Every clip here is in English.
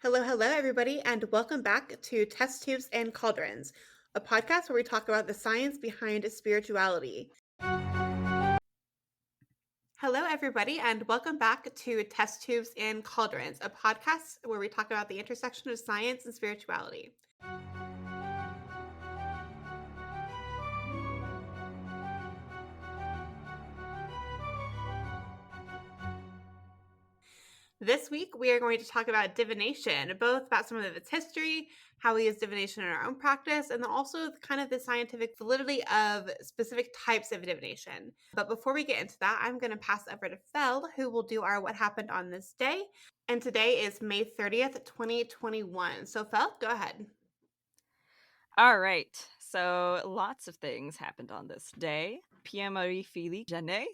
Hello, hello, everybody, and welcome back to Test Tubes and Cauldrons, a podcast where we talk about the science behind spirituality. Hello, everybody, and welcome back to Test Tubes and Cauldrons, a podcast where we talk about the intersection of science and spirituality. This week, we are going to talk about divination, both about some of its history, how we use divination in our own practice, and then also kind of the scientific validity of specific types of divination. But before we get into that, I'm going to pass over to Fel, who will do our What Happened on This Day. And today is May 30th, 2021. So, Fel, go ahead. All right. So lots of things happened on this day. Pierre Marie Philippe Janet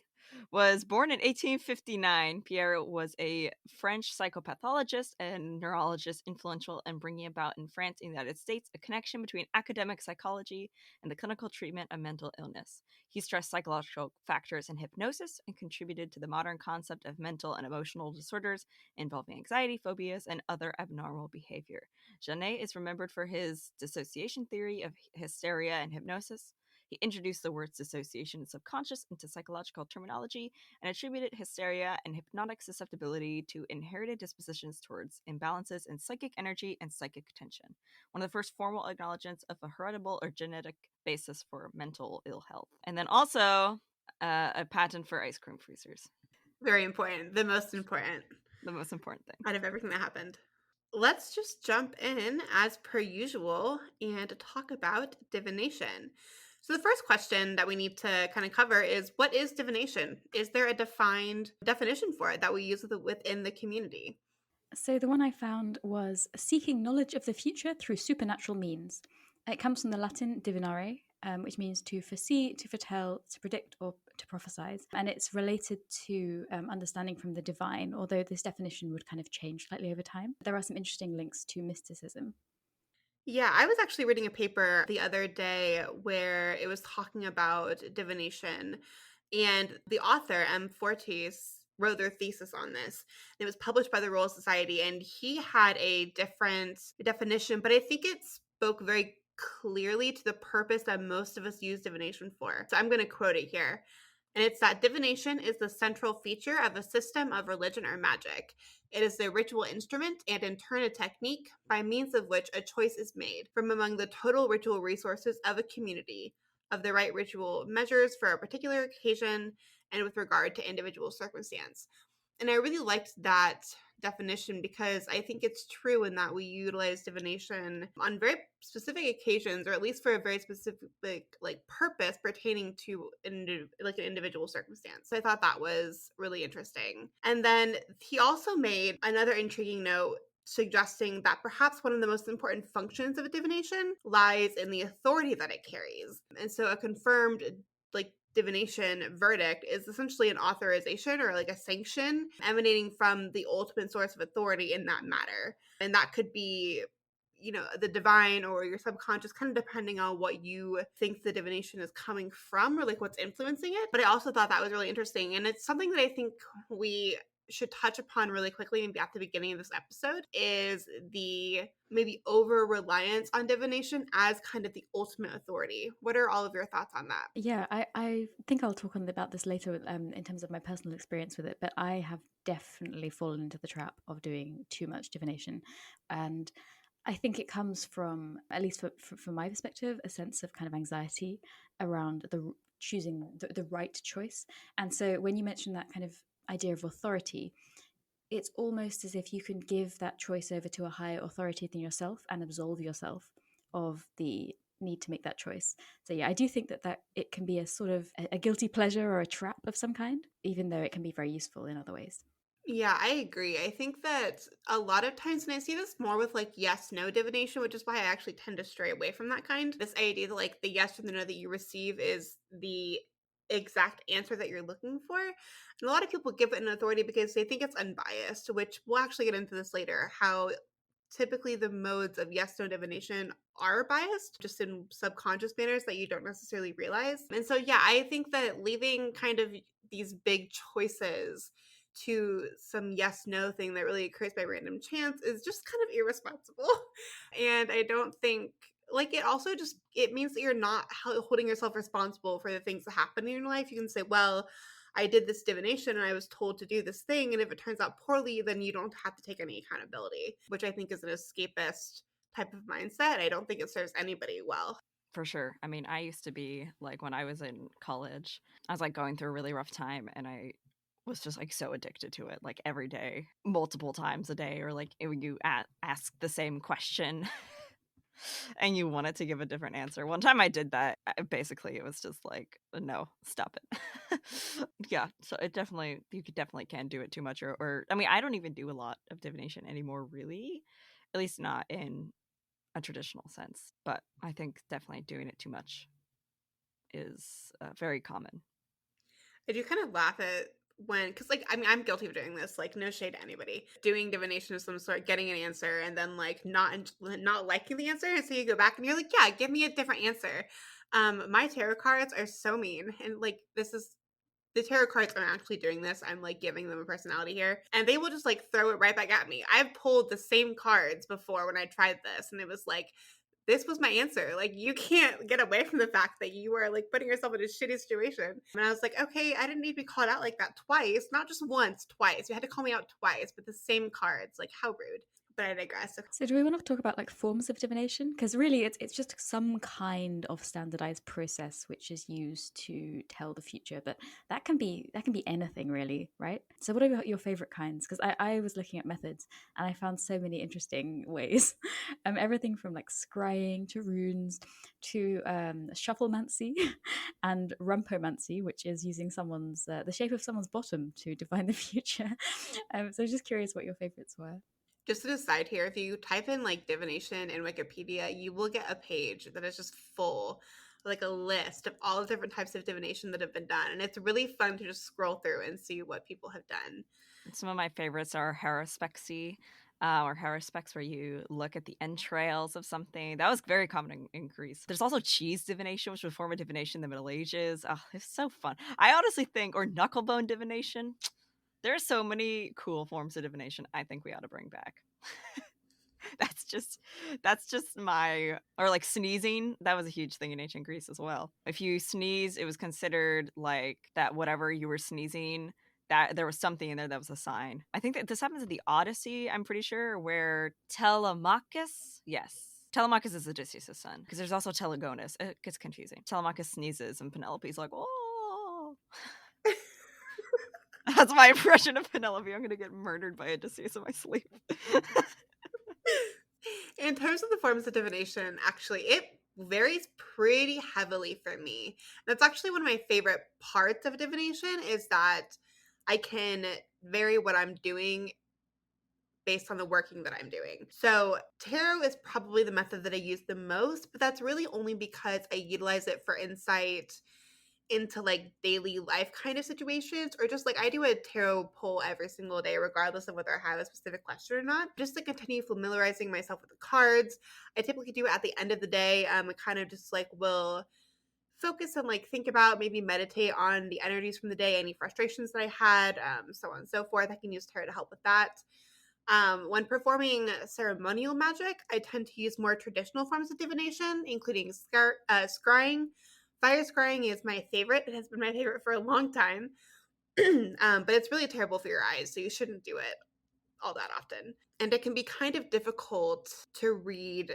was born in 1859. Pierre was a French psychopathologist and neurologist influential in bringing about in France and the United States a connection between academic psychology and the clinical treatment of mental illness. He stressed psychological factors in hypnosis and contributed to the modern concept of mental and emotional disorders involving anxiety, phobias, and other abnormal behavior. Janet is remembered for his dissociation theory of hysteria and hypnosis. He introduced the words dissociation and subconscious into psychological terminology and attributed hysteria and hypnotic susceptibility to inherited dispositions towards imbalances in psychic energy and psychic tension, one of the first formal acknowledgments of a heritable or genetic basis for mental ill health. And then also a patent for ice cream freezers. Very important, the most important The most important thing. out of everything that happened. Let's just jump in as per usual and talk about divination. So, the first question that we need to kind of cover is what is divination? Is there a defined definition for it that we use within the community? So the one I found was seeking knowledge of the future through supernatural means. It comes from the Latin divinare, which means to foresee, to foretell, to predict, or to prophesize. And it's related to understanding from the divine, although this definition would kind of change slightly over time. There are some interesting links to mysticism. Yeah, I was actually reading a paper the other day where it was talking about divination, and the author, M. Fortis, wrote their thesis on this. It was published by the Royal Society, and he had a different definition, but I think it spoke very clearly to the purpose that most of us use divination for. So I'm going to quote it here. And it's that divination is the central feature of a system of religion or magic. It is the ritual instrument and in turn a technique by means of which a choice is made from among the total ritual resources of a community of the right ritual measures for a particular occasion and with regard to individual circumstance. And I really liked that definition because I think it's true in that we utilize divination on very specific occasions, or at least for a very specific purpose pertaining to an individual circumstance. So I thought that was really interesting. And then he also made another intriguing note suggesting that perhaps one of the most important functions of a divination lies in the authority that it carries. And so a confirmed divination verdict is essentially an authorization or like a sanction emanating from the ultimate source of authority in that matter. And that could be, the divine or your subconscious, kind of depending on what you think the divination is coming from or like what's influencing it. But I also thought that was really interesting. And it's something that I think we should touch upon really quickly maybe at the beginning of this episode is the maybe over reliance on divination as kind of the ultimate authority. What are all of your thoughts on that? Yeah, I think I'll talk about this later in terms of my personal experience with it, but I have definitely fallen into the trap of doing too much divination. And I think it comes from, at least from my perspective, a sense of kind of anxiety around choosing the right choice. And so when you mention that kind of idea of authority, it's almost as if you can give that choice over to a higher authority than yourself and absolve yourself of the need to make that choice. So yeah, I do think that it can be a sort of a guilty pleasure or a trap of some kind, even though it can be very useful in other ways. Yeah, I agree. I think that a lot of times, and I see this more with like yes, no divination, which is why I actually tend to stray away from that kind. This idea that like the yes or the no that you receive is the exact answer that you're looking for. And a lot of people give it an authority because they think it's unbiased, which we'll actually get into this later, how typically the modes of yes no divination are biased just in subconscious manners that you don't necessarily realize. And so yeah, I think that leaving kind of these big choices to some yes no thing that really occurs by random chance is just kind of irresponsible. And I don't think like it also just it means that you're not holding yourself responsible for the things that happen in your life. You can say, well, I did this divination and I was told to do this thing, and if it turns out poorly, then you don't have to take any accountability, which I think is an escapist type of mindset. I don't think it serves anybody well. For sure. I mean, I used to be like when I was in college, I was like going through a really rough time and I was just like so addicted to it, like every day, multiple times a day, or like you ask the same question and you wanted to give a different answer. One time I did that. Basically, it was just like, no, stop it. Yeah. So it definitely, you could definitely can do it too much. Or, I mean, I don't even do a lot of divination anymore, really, at least not in a traditional sense. But I think definitely doing it too much is very common. I do kind of laugh at when, because like, I mean, I'm guilty of doing this, like, no shade to anybody. Doing divination of some sort, getting an answer, and then like not liking the answer. And so you go back and you're like, yeah, give me a different answer. My tarot cards are so mean. And like, this is the tarot cards aren't actually doing this. I'm like giving them a personality here. And they will just like throw it right back at me. I've pulled the same cards before when I tried this, and it was like, this was my answer. Like, you can't get away from the fact that you are like putting yourself in a shitty situation. And I was like, okay, I didn't need to be called out like that twice, not just once, twice. You had to call me out twice, but the same cards. Like, how rude. But I digress. So do we want to talk about like forms of divination? Because really it's just some kind of standardized process which is used to tell the future, but that can be anything really, right? So what are your favorite kinds? Because I was looking at methods and I found so many interesting ways. Everything from like scrying to runes to shufflemancy and rumpomancy, which is using someone's the shape of someone's bottom to divine the future. So I was just curious what your favorites were. Just an aside here, if you type in like divination in Wikipedia, you will get a page that is just full, like a list of all the different types of divination that have been done. And it's really fun to just scroll through and see what people have done. Some of my favorites are Haruspecsy, or Haruspecs, where you look at the entrails of something. That was very common in Greece. There's also cheese divination, which was a form of divination in the Middle Ages. Oh, it's so fun. I honestly think, or knucklebone divination. There are so many cool forms of divination I think we ought to bring back. that's just that's just my, or like sneezing. That was a huge thing in ancient Greece as well. If you sneeze, it was considered like that whatever you were sneezing, that there was something in there that was a sign. I think that this happens in the Odyssey, I'm pretty sure, where Telemachus, yes, Telemachus is Odysseus' son, because there's also Telegonus. It gets confusing. Telemachus sneezes and Penelope's like, oh. That's my impression of Penelope. I'm gonna get murdered by Odysseus in my sleep. In terms of the forms of divination, actually, it varies pretty heavily for me. That's actually one of my favorite parts of divination is that I can vary what I'm doing based on the working that I'm doing. So, tarot is probably the method that I use the most, but that's really only because I utilize it for insight into like daily life kind of situations, or just like I do a tarot pull every single day regardless of whether I have a specific question or not, just to continue familiarizing myself with the cards. I typically do it at the end of the day. I kind of just like will focus and like think about, maybe meditate on the energies from the day, any frustrations that I had, so on and so forth. I can use tarot to help with that. When performing ceremonial magic, I tend to use more traditional forms of divination, including scrying. Fire scrying is my favorite. It has been my favorite for a long time. But it's really terrible for your eyes, so you shouldn't do it all that often. And it can be kind of difficult to read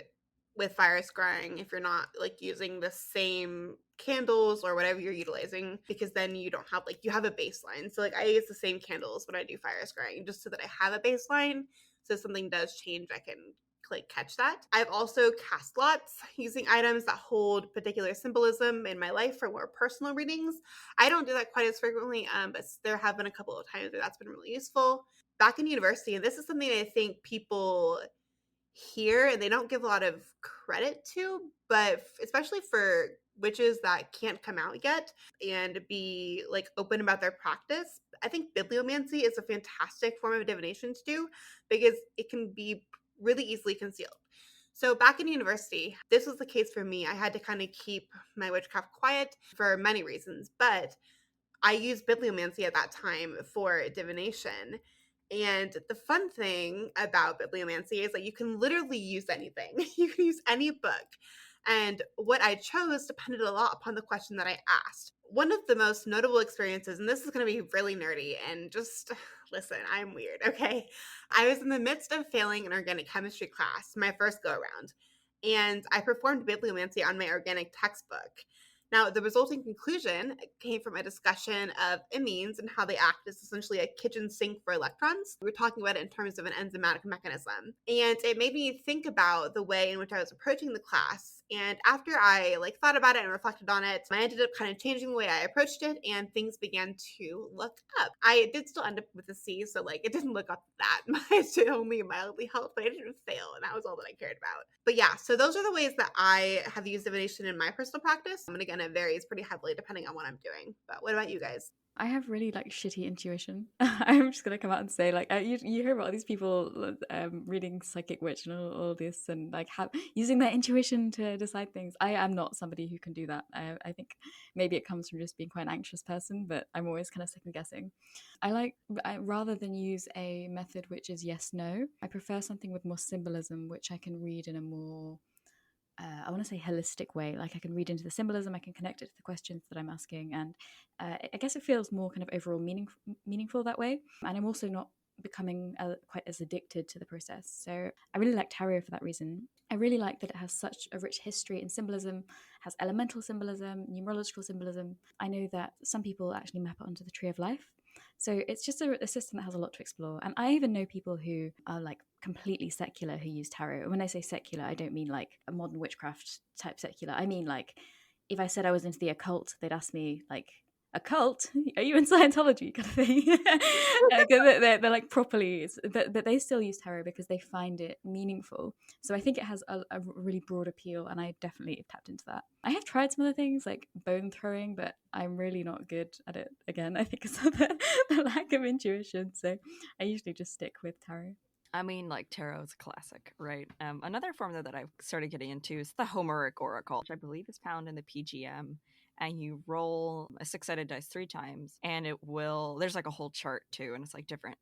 with fire scrying if you're not like using the same candles or whatever you're utilizing, because then you don't have like, you have a baseline. So like I use the same candles when I do fire scrying just so that I have a baseline, so if something does change I can like catch that. I've also cast lots using items that hold particular symbolism in my life for more personal readings. I don't do that quite as frequently, but there have been a couple of times where that's been really useful. Back in university, and this is something I think people hear and they don't give a lot of credit to, but especially for witches that can't come out yet and be like open about their practice, I think bibliomancy is a fantastic form of divination to do because it can be really easily concealed. So back in university, this was the case for me. I had to kind of keep my witchcraft quiet for many reasons, but I used bibliomancy at that time for divination. And the fun thing about bibliomancy is that you can literally use anything. You can use any book. And what I chose depended a lot upon the question that I asked. One of the most notable experiences, and this is going to be really nerdy and just listen, I'm weird, okay? I was in the midst of failing an organic chemistry class, my first go around, and I performed bibliomancy on my organic textbook. Now, the resulting conclusion came from a discussion of imines and how they act as essentially a kitchen sink for electrons. We were talking about it in terms of an enzymatic mechanism. And it made me think about the way in which I was approaching the class. And after I thought about it and reflected on it, I ended up kind of changing the way I approached it and things began to look up. I did still end up with a C, so it didn't look up that much. It only mildly helped, but I didn't fail, and that was all that I cared about. But yeah, so those are the ways that I have used divination in my personal practice. And again, it varies pretty heavily depending on what I'm doing. But what about you guys? I have really shitty intuition. I'm just gonna come out and say you hear about these people reading Psychic Witch and all this and using their intuition to decide things. I am not somebody who can do that. I think maybe it comes from just being quite an anxious person, but I'm always kind of second guessing. Rather than use a method which is yes no, I prefer something with more symbolism, which I can read in a more I want to say holistic way. Like I can read into the symbolism, I can connect it to the questions that I'm asking, and I guess it feels more kind of overall meaningful that way. And I'm also not becoming quite as addicted to the process. So I really like tarot for that reason. I really like that it has such a rich history in symbolism, has elemental symbolism, numerological symbolism. I know that some people actually map it onto the Tree of Life. So it's just a system that has a lot to explore. And I even know people who are completely secular who use tarot. When I say secular, I don't mean a modern witchcraft type secular. I mean if I said I was into the occult, they'd ask me a cult? Are you in Scientology? Kind of thing. They're properly, but they still use tarot because they find it meaningful. So I think it has a really broad appeal, and I definitely have tapped into that. I have tried some other things like bone throwing, but I'm really not good at it. Again, I think it's the lack of intuition. So I usually just stick with tarot. I mean, tarot is a classic, right? Another form that I've started getting into is the Homeric Oracle, which I believe is found in the PGM. And you roll a 6-sided dice 3 times, and there's a whole chart too, and it's different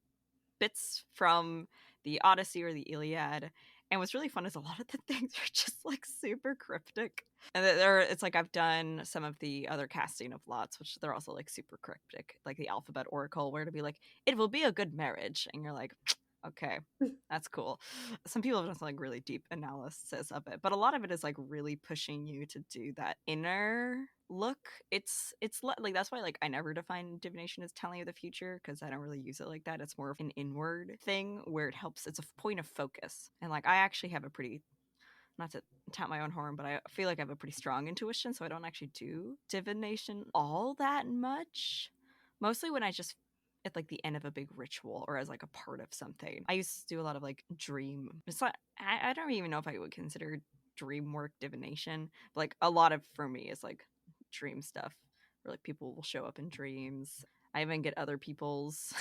bits from the Odyssey or the Iliad. And what's really fun is a lot of the things are just super cryptic. And it's I've done some of the other casting of lots, which they're also super cryptic, like the Alphabet Oracle, where to be it will be a good marriage. And you're okay, that's cool. Some people have done really deep analysis of it, but a lot of it is really pushing you to do that inner look. It's that's why I never define divination as telling you the future, because I don't really use it like that. It's more of an inward thing where it helps. It's a point of focus, and I actually have a pretty, not to tap my own horn, but I feel like I have a pretty strong intuition, so I don't actually do divination all that much. Mostly when I just at the end of a big ritual or as a part of something. I used to do a lot of dream. It's not. I don't even know if I would consider dream work divination, but a lot of for me is dream stuff where people will show up in dreams. I even get other people's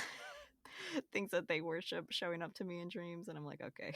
things that they worship showing up to me in dreams, and I'm okay.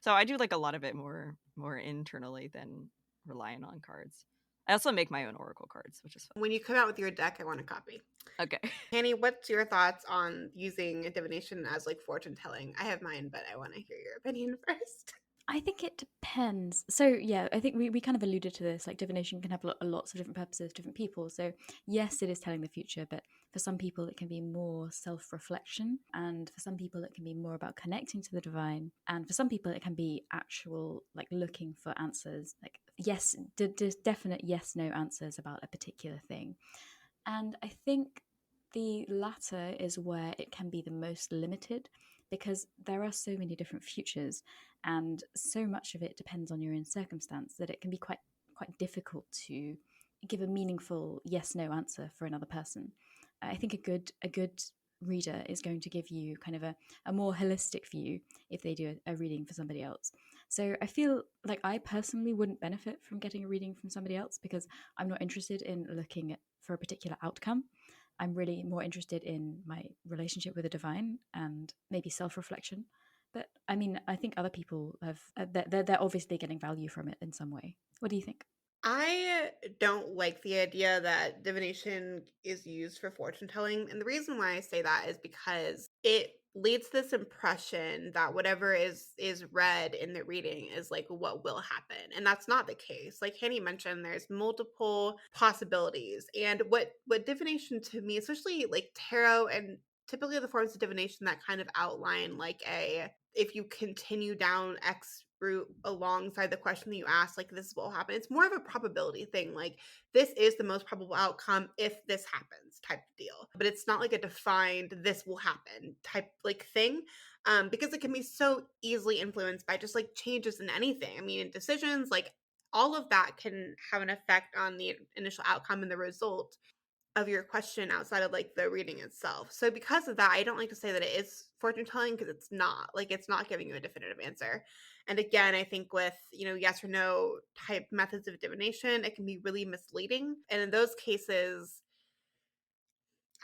So I do a lot of it more internally than relying on cards. I also make my own oracle cards, which is fun. When you come out with your deck, I want a copy. Okay. Hanny, what's your thoughts on using divination as fortune telling? I have mine, but I want to hear your opinion first. I think it depends. So yeah, I think we kind of alluded to this. Divination can have lots of different purposes, different people. So yes, it is telling the future, but for some people it can be more self-reflection, and for some people it can be more about connecting to the divine, and for some people it can be actual looking for answers, yes, definite yes no answers about a particular thing. And I think the latter is where it can be the most limited, because there are so many different futures and so much of it depends on your own circumstance that it can be quite difficult to give a meaningful yes no answer for another person. I think a good reader is going to give you kind of a more holistic view if they do a reading for somebody else. So I feel like I personally wouldn't benefit from getting a reading from somebody else because I'm not interested in looking for a particular outcome. I'm really more interested in my relationship with the divine and maybe self-reflection. But I mean, I think other people have they're obviously getting value from it in some way. What do you think? I don't like the idea that divination is used for fortune telling. And the reason why I say that is because it leads this impression that whatever is read in the reading is like what will happen. And that's not the case. Like Hanny mentioned, there's multiple possibilities. And what divination to me, especially like tarot and typically the forms of divination that kind of outline like a if you continue down X route alongside the question that you asked, like this will happen. It's more of a probability thing. Like this is the most probable outcome if this happens type of deal. But it's not like a defined this will happen type like thing. Because it can be so easily influenced by just like changes in anything. I mean, decisions, like all of that can have an effect on the initial outcome and the result of your question outside of like the reading itself. So because of that, I don't like to say that it is fortune telling because it's not. Like it's not giving you a definitive answer. And again, I think with, yes or no type methods of divination, it can be really misleading. And in those cases,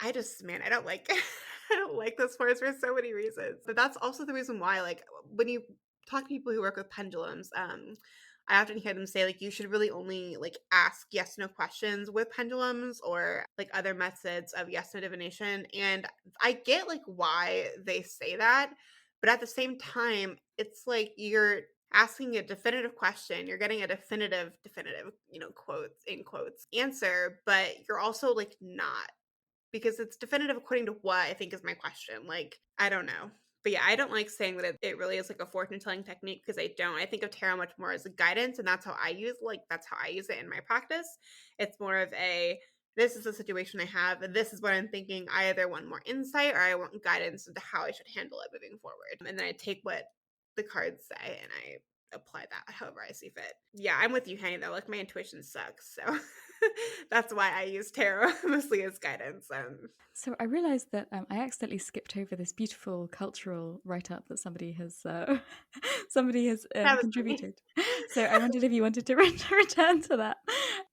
I don't like I don't like those forms for so many reasons. But that's also the reason why, like, when you talk to people who work with pendulums, I often hear them say, like, you should really only like ask yes no questions with pendulums or like other methods of yes no divination. And I get like why they say that, but at the same time, it's like you're asking a definitive question, you're getting a definitive, quotes in quotes answer, but you're also like not because it's definitive according to what I think is my question. Like, I don't know. But yeah, I don't like saying that it really is like a fortune telling technique because I don't. I think of tarot much more as a guidance, and that's how I use it in my practice. It's more of a this is the situation I have, and this is what I'm thinking. I either want more insight or I want guidance into how I should handle it moving forward. And then I take what the cards say and I apply that however I see fit. Yeah, I'm with you, Henny, though. Like my intuition sucks. So that's why I use tarot mostly as guidance. So I realized that I accidentally skipped over this beautiful cultural write-up that somebody has somebody has That was funny. contributed. So I wondered if you wanted to return to that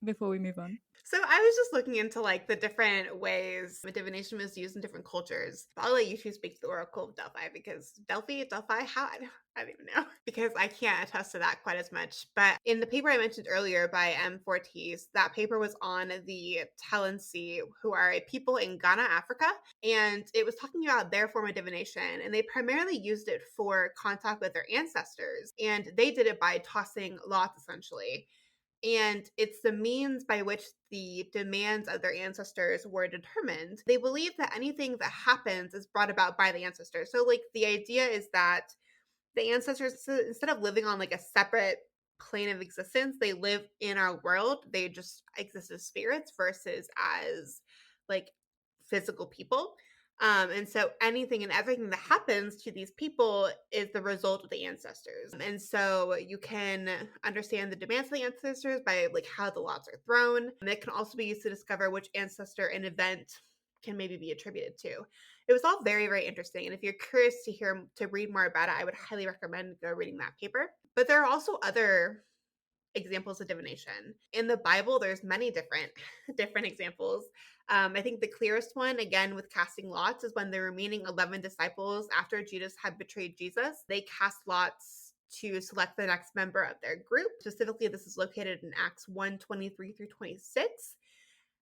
before we move on. So I was just looking into like the different ways divination was used in different cultures. I'll let you two speak to the Oracle of Delphi because Delphi, how I don't even know because I can't attest to that quite as much. But in the paper I mentioned earlier by M. Fortes, that paper was on the Talensi, who are a people in Ghana, Africa, and it was talking about their form of divination, and they primarily used it for contact with their ancestors, and they did it by tossing lots essentially. And it's the means by which the demands of their ancestors were determined. They believe that anything that happens is brought about by the ancestors. So, like, the idea is that the ancestors, so instead of living on like a separate plane of existence, they live in our world. They just exist as spirits versus as like physical people. And so anything and everything that happens to these people is the result of the ancestors. And so you can understand the demands of the ancestors by like how the lots are thrown. And it can also be used to discover which ancestor an event can maybe be attributed to. It was all very, very interesting. And if you're curious to read more about it, I would highly recommend go reading that paper. But there are also other examples of divination in the Bible. There's many different examples. I think the clearest one, again with casting lots, is when the remaining 11 disciples, after Judas had betrayed Jesus, they cast lots to select the next member of their group. Specifically, this is located in Acts 1:23 through 26.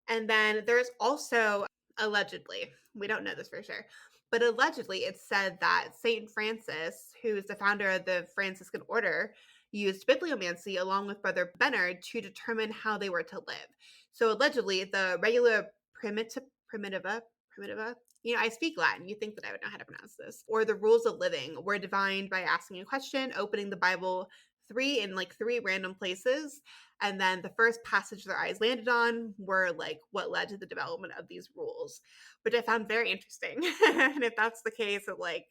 And then there's also, allegedly, we don't know this for sure, but allegedly it's said that Saint Francis, who is the founder of the Franciscan order, used bibliomancy along with Brother Bernard to determine how they were to live. So allegedly, the regular primitiva, I speak Latin. You think that I would know how to pronounce this. Or the rules of living were divined by asking a question, opening the Bible three random places, and then the first passage their eyes landed on were like what led to the development of these rules, which I found very interesting. And if that's the case, it like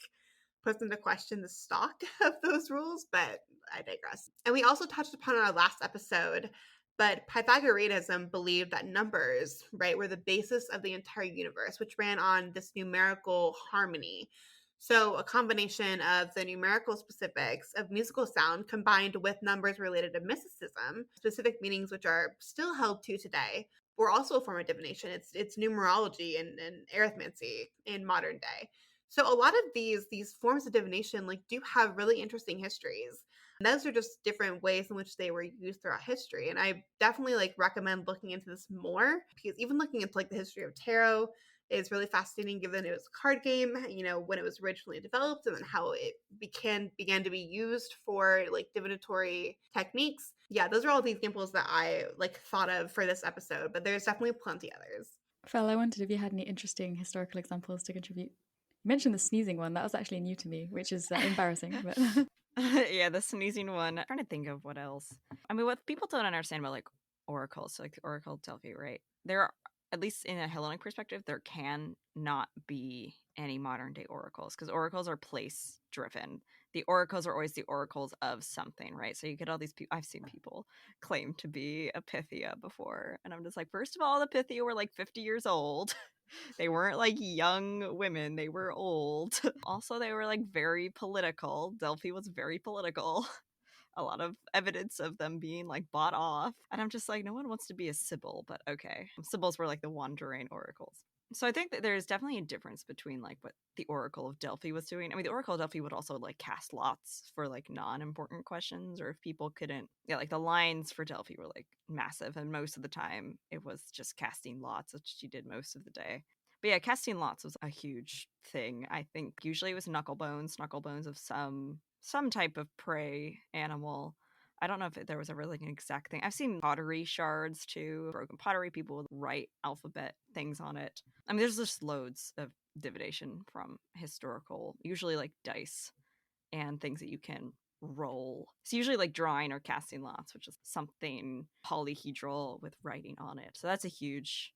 puts into question the stock of those rules, but I digress. And we also touched upon in our last episode, but Pythagoreanism believed that numbers, right, were the basis of the entire universe, which ran on this numerical harmony. So a combination of the numerical specifics of musical sound combined with numbers related to mysticism, specific meanings which are still held to today, were also a form of divination. It's numerology and arithmancy in modern day. So a lot of these forms of divination like do have really interesting histories. And those are just different ways in which they were used throughout history. And I definitely like recommend looking into this more because even looking into like the history of tarot is really fascinating given it was a card game, when it was originally developed and then how it began to be used for like divinatory techniques. Yeah, those are all the examples that I like thought of for this episode, but there's definitely plenty others. Fel, I wondered if you had any interesting historical examples to contribute. You mentioned the sneezing one. That was actually new to me, which is embarrassing. But Yeah, the sneezing one. I'm trying to think of what else. I mean, what people don't understand about like oracles, so like the Oracle of Delphi, right? There are, at least in a Hellenic perspective, there can not be any modern day oracles because oracles are place driven. The oracles are always the oracles of something, right? So you get all these people. I've seen people claim to be a Pythia before, and I'm just like, first of all, the Pythia were like 50 years old. They weren't like young women, they were old. Also, they were like very political. Delphi was very political. A lot of evidence of them being like bought off. And I'm just like, no one wants to be a Sibyl, but okay. Sibyls were like the wandering oracles. So I think that there's definitely a difference between like what the Oracle of Delphi was doing. I mean, the Oracle of Delphi would also like cast lots for like non-important questions, or if people couldn't, yeah, like the lines for Delphi were like massive, and most of the time it was just casting lots, which she did most of the day. But yeah, casting lots was a huge thing. I think usually it was knucklebones of some type of prey animal. I don't know if there was ever like an exact thing. I've seen pottery shards too, broken pottery. People would write alphabet things on it. I mean, there's just loads of divination from historical, usually like dice and things that you can roll. It's usually like drawing or casting lots, which is something polyhedral with writing on it. So that's a huge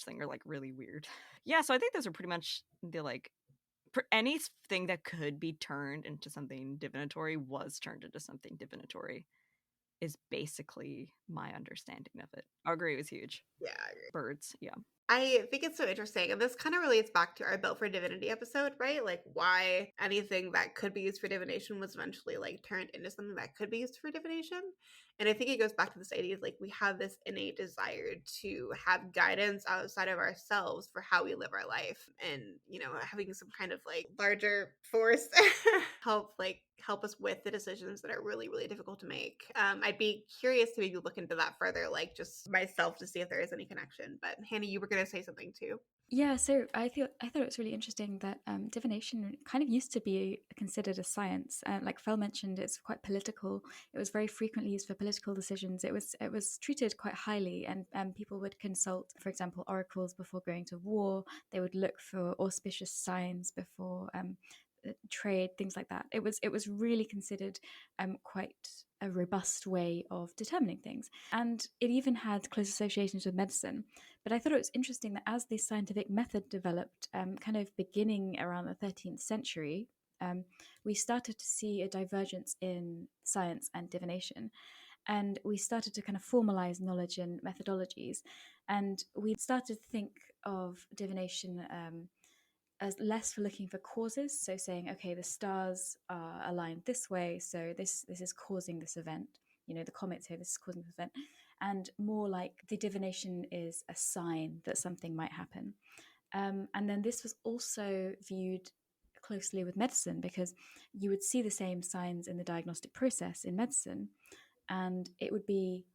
thing, or like really weird. Yeah, so I think those are pretty much the like anything that could be turned into something divinatory was turned into something divinatory is basically my understanding of it. Augury was huge. Yeah, I agree. Birds, yeah. I think it's so interesting. And this kind of relates back to our Built for Divinity episode, right? Like why anything that could be used for divination was eventually like turned into something that could be used for divination. And I think it goes back to this idea of like we have this innate desire to have guidance outside of ourselves for how we live our life. And, having some kind of like larger force help us with the decisions that are really, really difficult to make. I'd be curious to maybe look into that further, like just myself to see if there is any connection. But Hannah, you were going to say something too. yeah, so I thought it was really interesting that divination kind of used to be considered a science. Like Fel mentioned, it's quite political. It was very frequently used for political decisions. It was treated quite highly, and people would consult, for example, oracles before going to war. They would look for auspicious signs before trade, things like that. It was really considered quite a robust way of determining things, and it even had close associations with medicine. But I thought it was interesting that as this scientific method developed, kind of beginning around the 13th century, we started to see a divergence in science and divination. And we started to kind of formalize knowledge and methodologies. And we started to think of divination as less for looking for causes, so saying, okay, the stars are aligned this way, so this is causing this event. The comets here, this is causing this event, and more like the divination is a sign that something might happen. And then this was also viewed closely with medicine because you would see the same signs in the diagnostic process in medicine, and it would be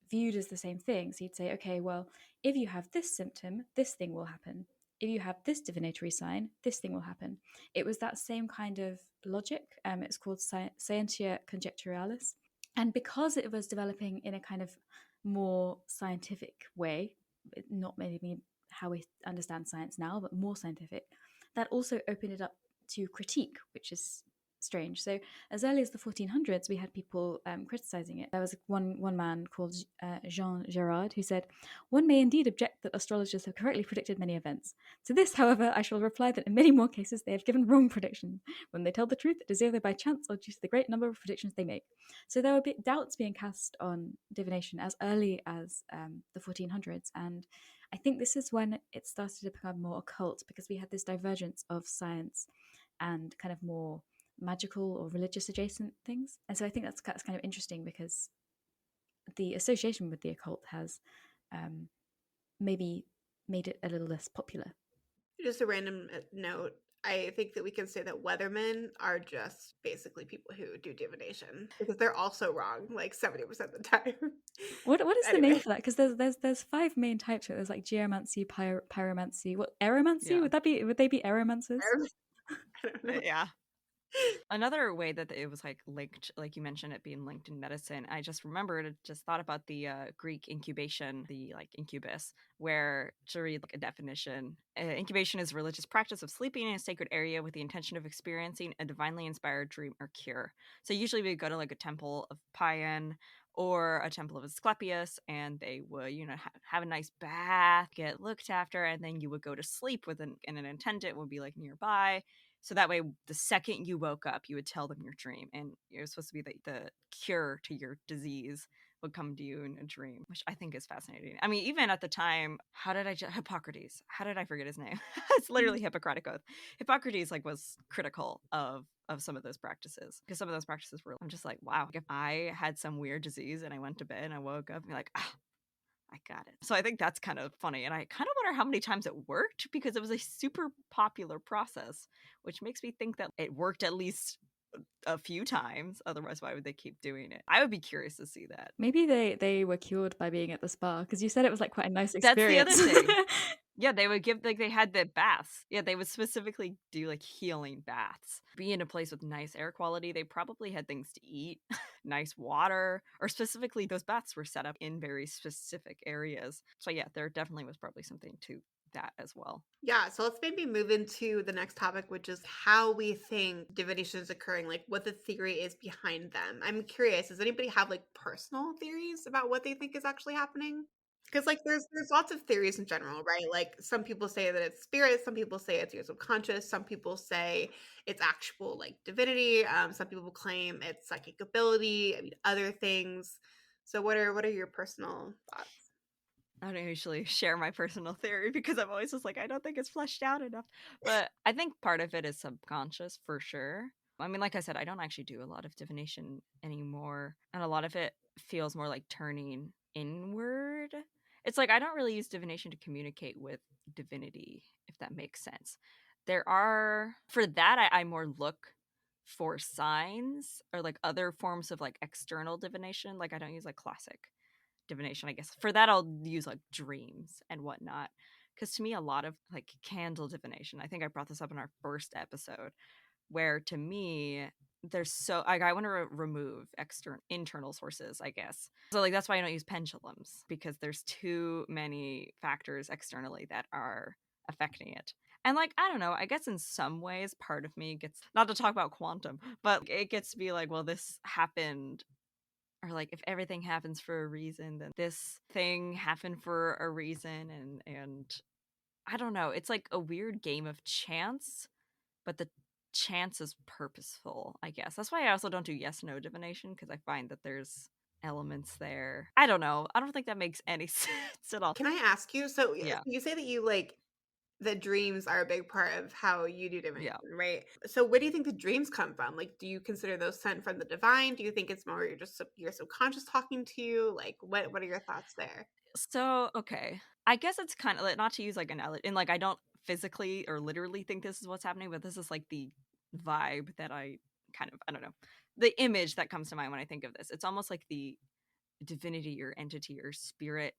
viewed as the same thing. So you'd say, okay, well, if you have this symptom, this thing will happen. If you have this divinatory sign, this thing will happen. It was that same kind of logic. It's called scientia conjecturalis. And because it was developing in a kind of more scientific way, not maybe how we understand science now, but more scientific, that also opened it up to critique, which is strange. So as early as the 1400s, we had people criticizing it. There was one man called Jean Girard who said, "One may indeed object that astrologers have correctly predicted many events. To this, however, I shall reply that in many more cases they have given wrong predictions. When they tell the truth, it is either by chance or due to the great number of predictions they make." So there were doubts being cast on divination as early as the 1400s, and I think this is when it started to become more occult because we had this divergence of science and kind of more magical or religious adjacent things. And so I think that's kind of interesting because the association with the occult has maybe made it a little less popular. Just a random note. I think that we can say that weathermen are just basically people who do divination because they're also wrong like 70% of the time. What is the name Anyway, for that? Because there's five main types. There's like geomancy, pyromancy. What, aeromancy? Yeah. Would they be aeromancers? I don't know. Yeah. Another way that it was like linked, like you mentioned, it being linked in medicine, I just remembered, just thought about the Greek incubation, the like incubus, where to read like a definition, incubation is a religious practice of sleeping in a sacred area with the intention of experiencing a divinely inspired dream or cure. So usually we go to like a temple of Payan or a temple of Asclepius, and they would, you know, have a nice bath, get looked after, and then you would go to sleep with and an attendant would be like nearby, so that way, the second you woke up, you would tell them your dream, and it was supposed to be the cure to your disease would come to you in a dream, which I think is fascinating. I mean, even at the time, Hippocrates? How did I forget his name? It's literally Hippocratic Oath. Hippocrates like was critical of some of those practices because some of those practices were. I'm just like, wow. If I had some weird disease and I went to bed and I woke up and be like, ah, I got it. So I think that's kind of funny. And I kind of wonder how many times it worked because it was a super popular process, which makes me think that it worked at least a few times. Otherwise, why would they keep doing it? I would be curious to see that. Maybe they were cured by being at the spa because you said it was like quite a nice That's the other experience. thing. Yeah, they would give like they had the baths. Yeah, they would specifically do like healing baths. Be in a place with nice air quality. They probably had things to eat, nice water, or specifically those baths were set up in very specific areas. So yeah, there definitely was probably something to that as well. Yeah, so let's maybe move into the next topic, which is how we think divination is occurring, like what the theory is behind them. I'm curious, does anybody have like personal theories about what they think is actually happening? Because like there's lots of theories in general, right? Like some people say that it's spirit, some people say it's your subconscious, some people say it's actual like divinity, some people claim it's psychic ability, I mean other things. So what are your personal thoughts? I don't usually share my personal theory because I'm always just like, I don't think it's fleshed out enough. But I think part of it is subconscious for sure. I mean, like I said, I don't actually do a lot of divination anymore. And a lot of it feels more like turning inward. It's like I don't really use divination to communicate with divinity, if that makes sense. There are, for that, I more look for signs or like other forms of like external divination. Like I don't use like classic divination, I guess. For that, I'll use like dreams and whatnot. Because to me, a lot of like candle divination, I think I brought this up in our first episode, where to me, there's so like I want to remove external internal sources, I guess. So like that's why I don't use pendulums because there's too many factors externally that are affecting it. And like I don't know, I guess in some ways part of me gets not to talk about quantum, but it gets to be like, well, this happened, or like if everything happens for a reason, then this thing happened for a reason, and I don't know, it's like a weird game of chance, but the chance is purposeful, I guess. That's why I also don't do yes no divination because I find that there's elements there. I don't know, I don't think that makes any sense at all. Can I ask you, so Yeah. you say that you like the dreams are a big part of how you do divination, Yeah. right? So where do you think the dreams come from? Like, do you consider those sent from the divine? Do you think it's more you're just your subconscious talking to you? Like, what are your thoughts there? So, okay. I guess it's kind of like, not to use like an and like I don't physically or literally think this is what's happening, but this is like the vibe that I kind of, I don't know, the image that comes to mind when I think of this. It's almost like the divinity or entity or spirit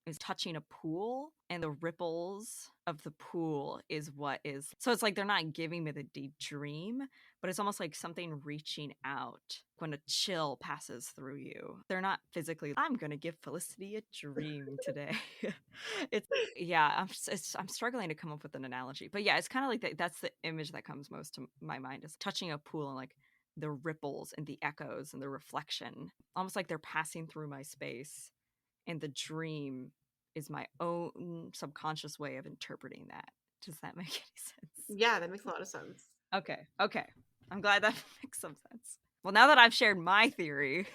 is touching a pool, and the ripples of the pool is what is, so it's like they're not giving me the deep dream, but it's almost like something reaching out when a chill passes through you. They're not physically, I'm gonna give Felicity a dream today. It's, yeah, I'm struggling to come up with an analogy, but yeah, it's kind of like that's the image that comes most to my mind, is touching a pool and like the ripples and the echoes and the reflection, almost like they're passing through my space, and the dream is my own subconscious way of interpreting that. Does that make any sense? Yeah, that makes a lot of sense. Okay. Okay. I'm glad that makes some sense. Well, now that I've shared my theory,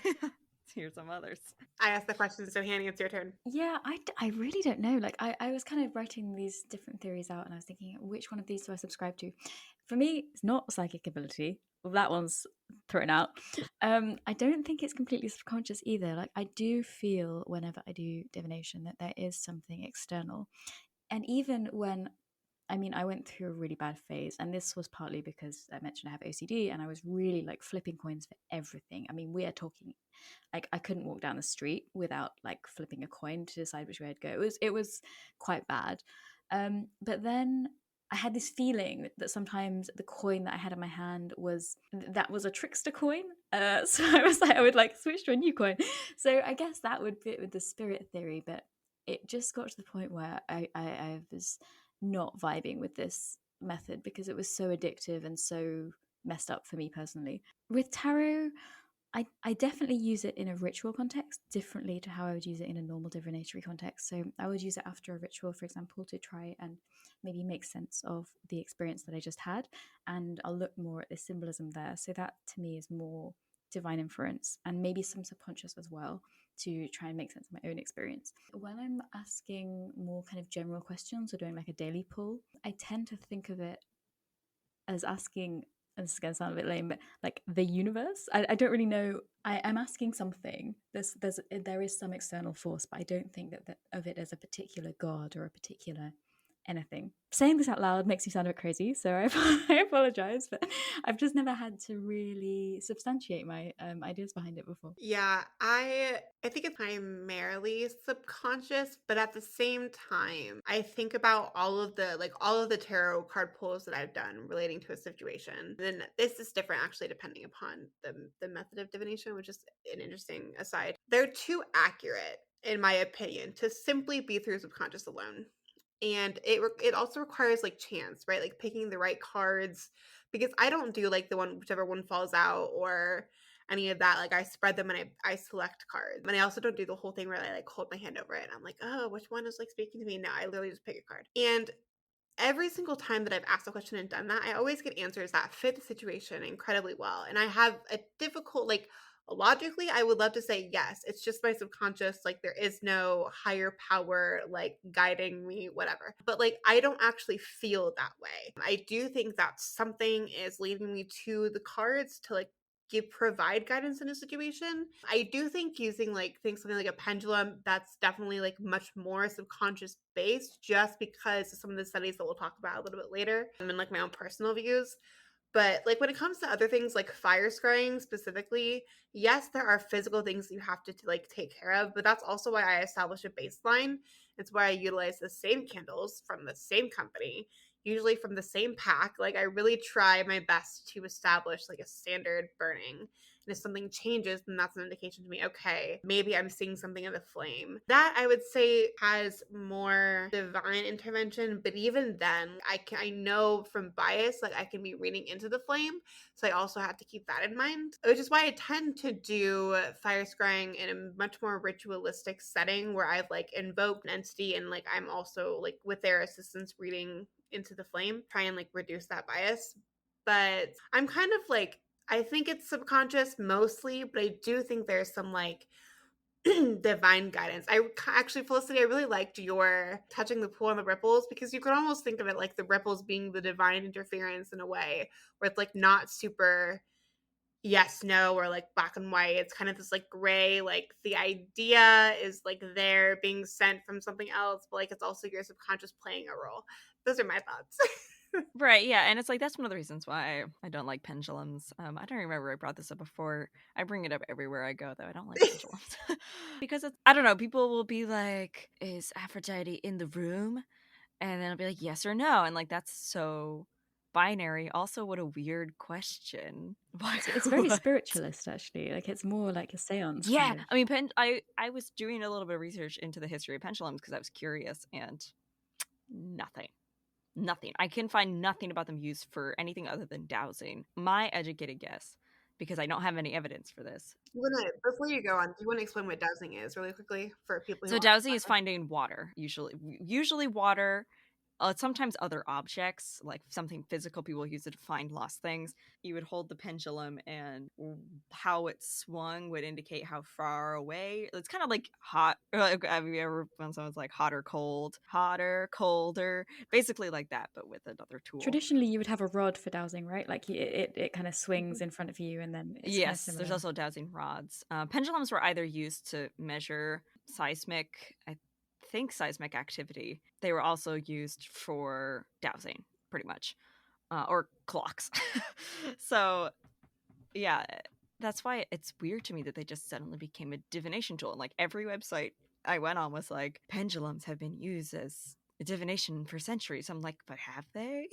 here's some others. I asked the question, so Hanny, it's your turn. Yeah, I really don't know. Like, I was kind of writing these different theories out and I was thinking, which one of these do I subscribe to? For me, it's not psychic ability. Well, that one's thrown out. I don't think it's completely subconscious either. Like, I do feel whenever I do divination that there is something external. And even when I mean, I went through a really bad phase, and this was partly because I mentioned I have OCD, and I was really like flipping coins for everything. I mean, we are talking like I couldn't walk down the street without like flipping a coin to decide which way I'd go. It was quite bad. But then I had this feeling that sometimes the coin that I had in my hand was a trickster coin. So I was like, I would like switch to a new coin. So I guess that would fit with the spirit theory, but it just got to the point where I was not vibing with this method because it was so addictive and so messed up for me personally. With tarot, I definitely use it in a ritual context differently to how I would use it in a normal divinatory context. So I would use it after a ritual, for example, to try and maybe make sense of the experience that I just had. And I'll look more at the symbolism there. So that to me is more divine inference and maybe some subconscious as well to try and make sense of my own experience. When I'm asking more kind of general questions or doing like a daily pull, I tend to think of it as asking, and this is going to sound a bit lame, but like the universe. I don't really know. I'm asking something. There is some external force, but I don't think that of it as a particular god or a particular anything. Saying this out loud makes me sound a bit crazy, so I apologize, but I've just never had to really substantiate my ideas behind it before. Yeah, I think it's primarily subconscious, but at the same time, I think about all of the tarot card pulls that I've done relating to a situation. Then this is different actually depending upon the method of divination, which is an interesting aside. They're too accurate in my opinion to simply be through subconscious alone. And it also requires like chance, right? Like picking the right cards because I don't do like the one whichever one falls out or any of that. Like I spread them and I select cards. And I also don't do the whole thing where I like hold my hand over it and I'm like, oh, which one is like speaking to me? No, I literally just pick a card. And every single time that I've asked a question and done that, I always get answers that fit the situation incredibly well. And I have a difficult, like, logically, I would love to say yes. It's just my subconscious. Like, there is no higher power, like, guiding me, whatever. But, like, I don't actually feel that way. I do think that something is leading me to the cards to, like, provide guidance in a situation. I do think using something like a pendulum, that's definitely like much more subconscious based just because of some of the studies that we'll talk about a little bit later and like my own personal views. But like when it comes to other things like fire scrying specifically, yes, there are physical things you have to like take care of, but that's also why I establish a baseline. It's why I utilize the same candles from the same company, usually from the same pack. Like I really try my best to establish like a standard burning. And if something changes, then that's an indication to me, okay, maybe I'm seeing something in the flame. That I would say has more divine intervention, but even then, I know from bias, like I can be reading into the flame. So I also have to keep that in mind, which is why I tend to do fire scrying in a much more ritualistic setting where I've like invoked an entity and like I'm also like with their assistance reading into the flame, try and like reduce that bias. But I'm kind of like, I think it's subconscious mostly, but I do think there's some like divine guidance. Actually, Felicity, I really liked your touching the pool and the ripples because you could almost think of it like the ripples being the divine interference in a way where it's like not super yes, no, or like black and white. It's kind of this like gray, like the idea is like there being sent from something else, but like it's also your subconscious playing a role. Those are my thoughts. Right, yeah, and it's like that's one of the reasons why I don't like pendulums. I don't remember I brought this up before. I bring it up everywhere I go, though. I don't like pendulums because it's I don't know. People will be like, "Is Aphrodite in the room?" And then I'll be like, "Yes or no," and like that's so binary. Also, what a weird question. Like, It's very what? spiritualist, actually. Like it's more like a séance Yeah, kind of. I mean, I was doing a little bit of research into the history of pendulums because I was curious, and nothing. Nothing. I can find nothing about them used for anything other than dowsing. My educated guess, because I don't have any evidence for this. Before you go on, do you want to explain what dowsing is really quickly for people who So aren't dowsing is familiar? finding water, usually water. Sometimes other objects, like something physical, people use it to find lost things. You would hold the pendulum, and how it swung would indicate how far away. It's kind of like hot. Have you ever when someone's like hot or cold, hotter, colder, basically like that, but with another tool. Traditionally, you would have a rod for dowsing, right? Like it kind of swings in front of you, and then it's kind of Yes, there's similar. also dowsing rods. Pendulums were either used to measure seismic, I think seismic activity, they were also used for dowsing, pretty much, or clocks. So yeah, that's why it's weird to me that they just suddenly became a divination tool. And like every website I went on was like, pendulums have been used as a divination for centuries. I'm like, but have they?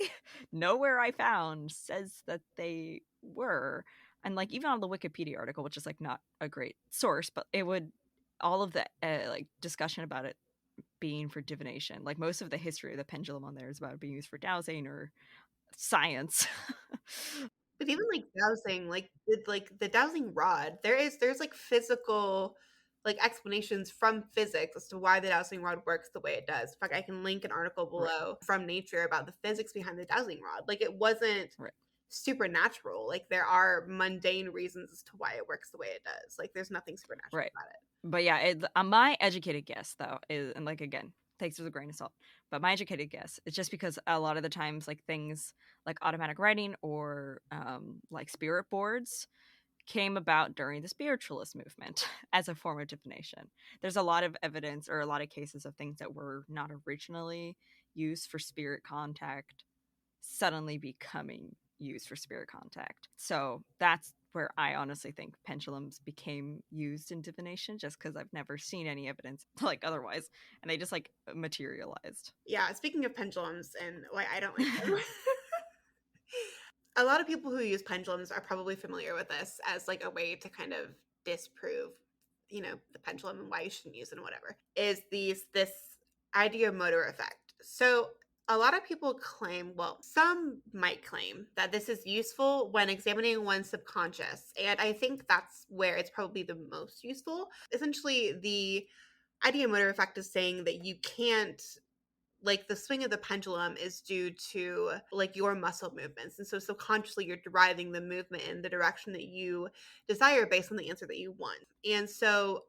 Nowhere I found says that they were. And like even on the Wikipedia article, which is like not a great source, but it would all of the like discussion about it being for divination. Like most of the history of the pendulum on there is about being used for dowsing or science. But even like dowsing, like the dowsing rod, there's like physical like explanations from physics as to why the dowsing rod works the way it does. In fact, I can link an article Right. below from Nature about the physics behind the dowsing rod. Like it wasn't Right. supernatural. Like there are mundane reasons as to why it works the way it does. Like there's nothing supernatural Right. about it. But yeah, my educated guess though is, and like again, takes with a grain of salt. But my educated guess is just because a lot of the times, like things like automatic writing or like spirit boards came about during the spiritualist movement as a form of divination. There's a lot of evidence or a lot of cases of things that were not originally used for spirit contact suddenly becoming used for spirit contact. So that's where I honestly think pendulums became used in divination, just because I've never seen any evidence like otherwise, and they just like materialized. Yeah, speaking of pendulums and why I don't like them. A lot of people who use pendulums are probably familiar with this as like a way to kind of disprove, the pendulum and why you shouldn't use it and whatever. Is this ideomotor effect. So a lot of people claim, well, some might claim that this is useful when examining one's subconscious. And I think that's where it's probably the most useful. Essentially, the ideomotor effect is saying that you can't like the swing of the pendulum is due to like your muscle movements, and so subconsciously you're deriving the movement in the direction that you desire based on the answer that you want. And so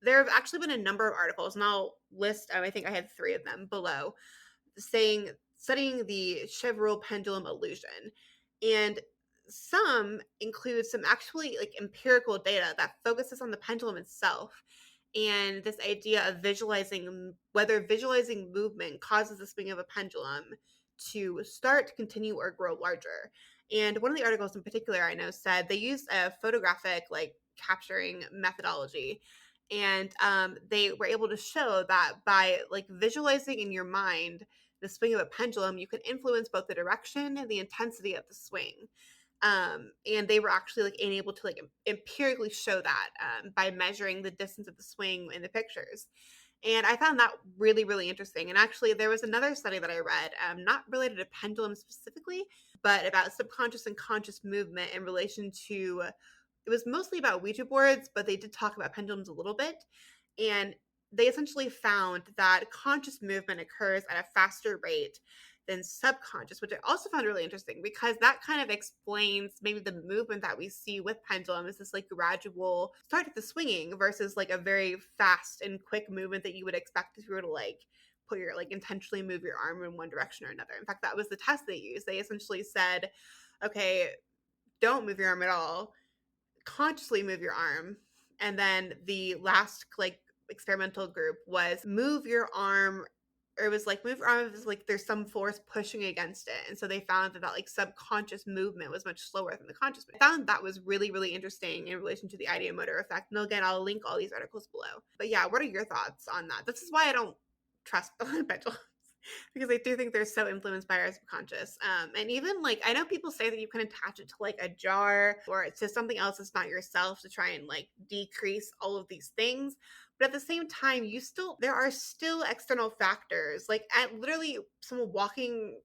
there have actually been a number of articles, and I'll list, I think I had 3 of them below, saying studying the chevreul pendulum illusion. And some include some actually like empirical data that focuses on the pendulum itself, and this idea of visualizing whether visualizing movement causes the swing of a pendulum to start, continue, or grow larger. And one of the articles in particular I know said they used a photographic like capturing methodology, and they were able to show that by like visualizing in your mind the swing of a pendulum, you can influence both the direction and the intensity of the swing. And they were actually like able to like empirically show that by measuring the distance of the swing in the pictures. And I found that really, really interesting. And actually, there was another study that I read, not related to pendulum specifically, but about subconscious and conscious movement in relation to, it was mostly about Ouija boards, but they did talk about pendulums a little bit. And they essentially found that conscious movement occurs at a faster rate than subconscious, which I also found really interesting because that kind of explains maybe the movement that we see with pendulum is this like gradual start at the swinging versus like a very fast and quick movement that you would expect if you were to like put your like intentionally move your arm in one direction or another. In fact, that was the test they used. They essentially said, okay, don't move your arm at all, consciously move your arm. And then the last like experimental group was move your arm, or it was like move your arm is like there's some force pushing against it. And so they found that like subconscious movement was much slower than the conscious movement. I found that was really, really interesting in relation to the ideomotor effect. And again, I'll link all these articles below. But yeah, what are your thoughts on that? This is why I don't trust pendulums. Because I do think they're so influenced by our subconscious. And even like I know people say that you can attach it to like a jar or to something else that's not yourself to try and like decrease all of these things. But at the same time, there are still external factors. Like at literally someone walking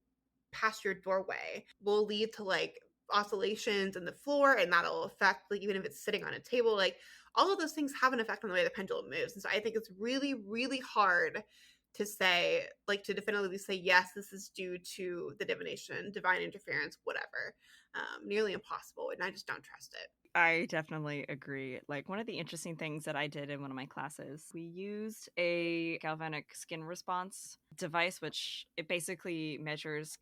past your doorway will lead to like oscillations in the floor, and that'll affect like even if it's sitting on a table, like all of those things have an effect on the way the pendulum moves. And so I think it's really, really hard to say, like, to definitively say, yes, this is due to the divination, divine interference, whatever. Nearly impossible. And I just don't trust it. I definitely agree. Like one of the interesting things that I did in one of my classes, we used a galvanic skin response device, which it basically measures.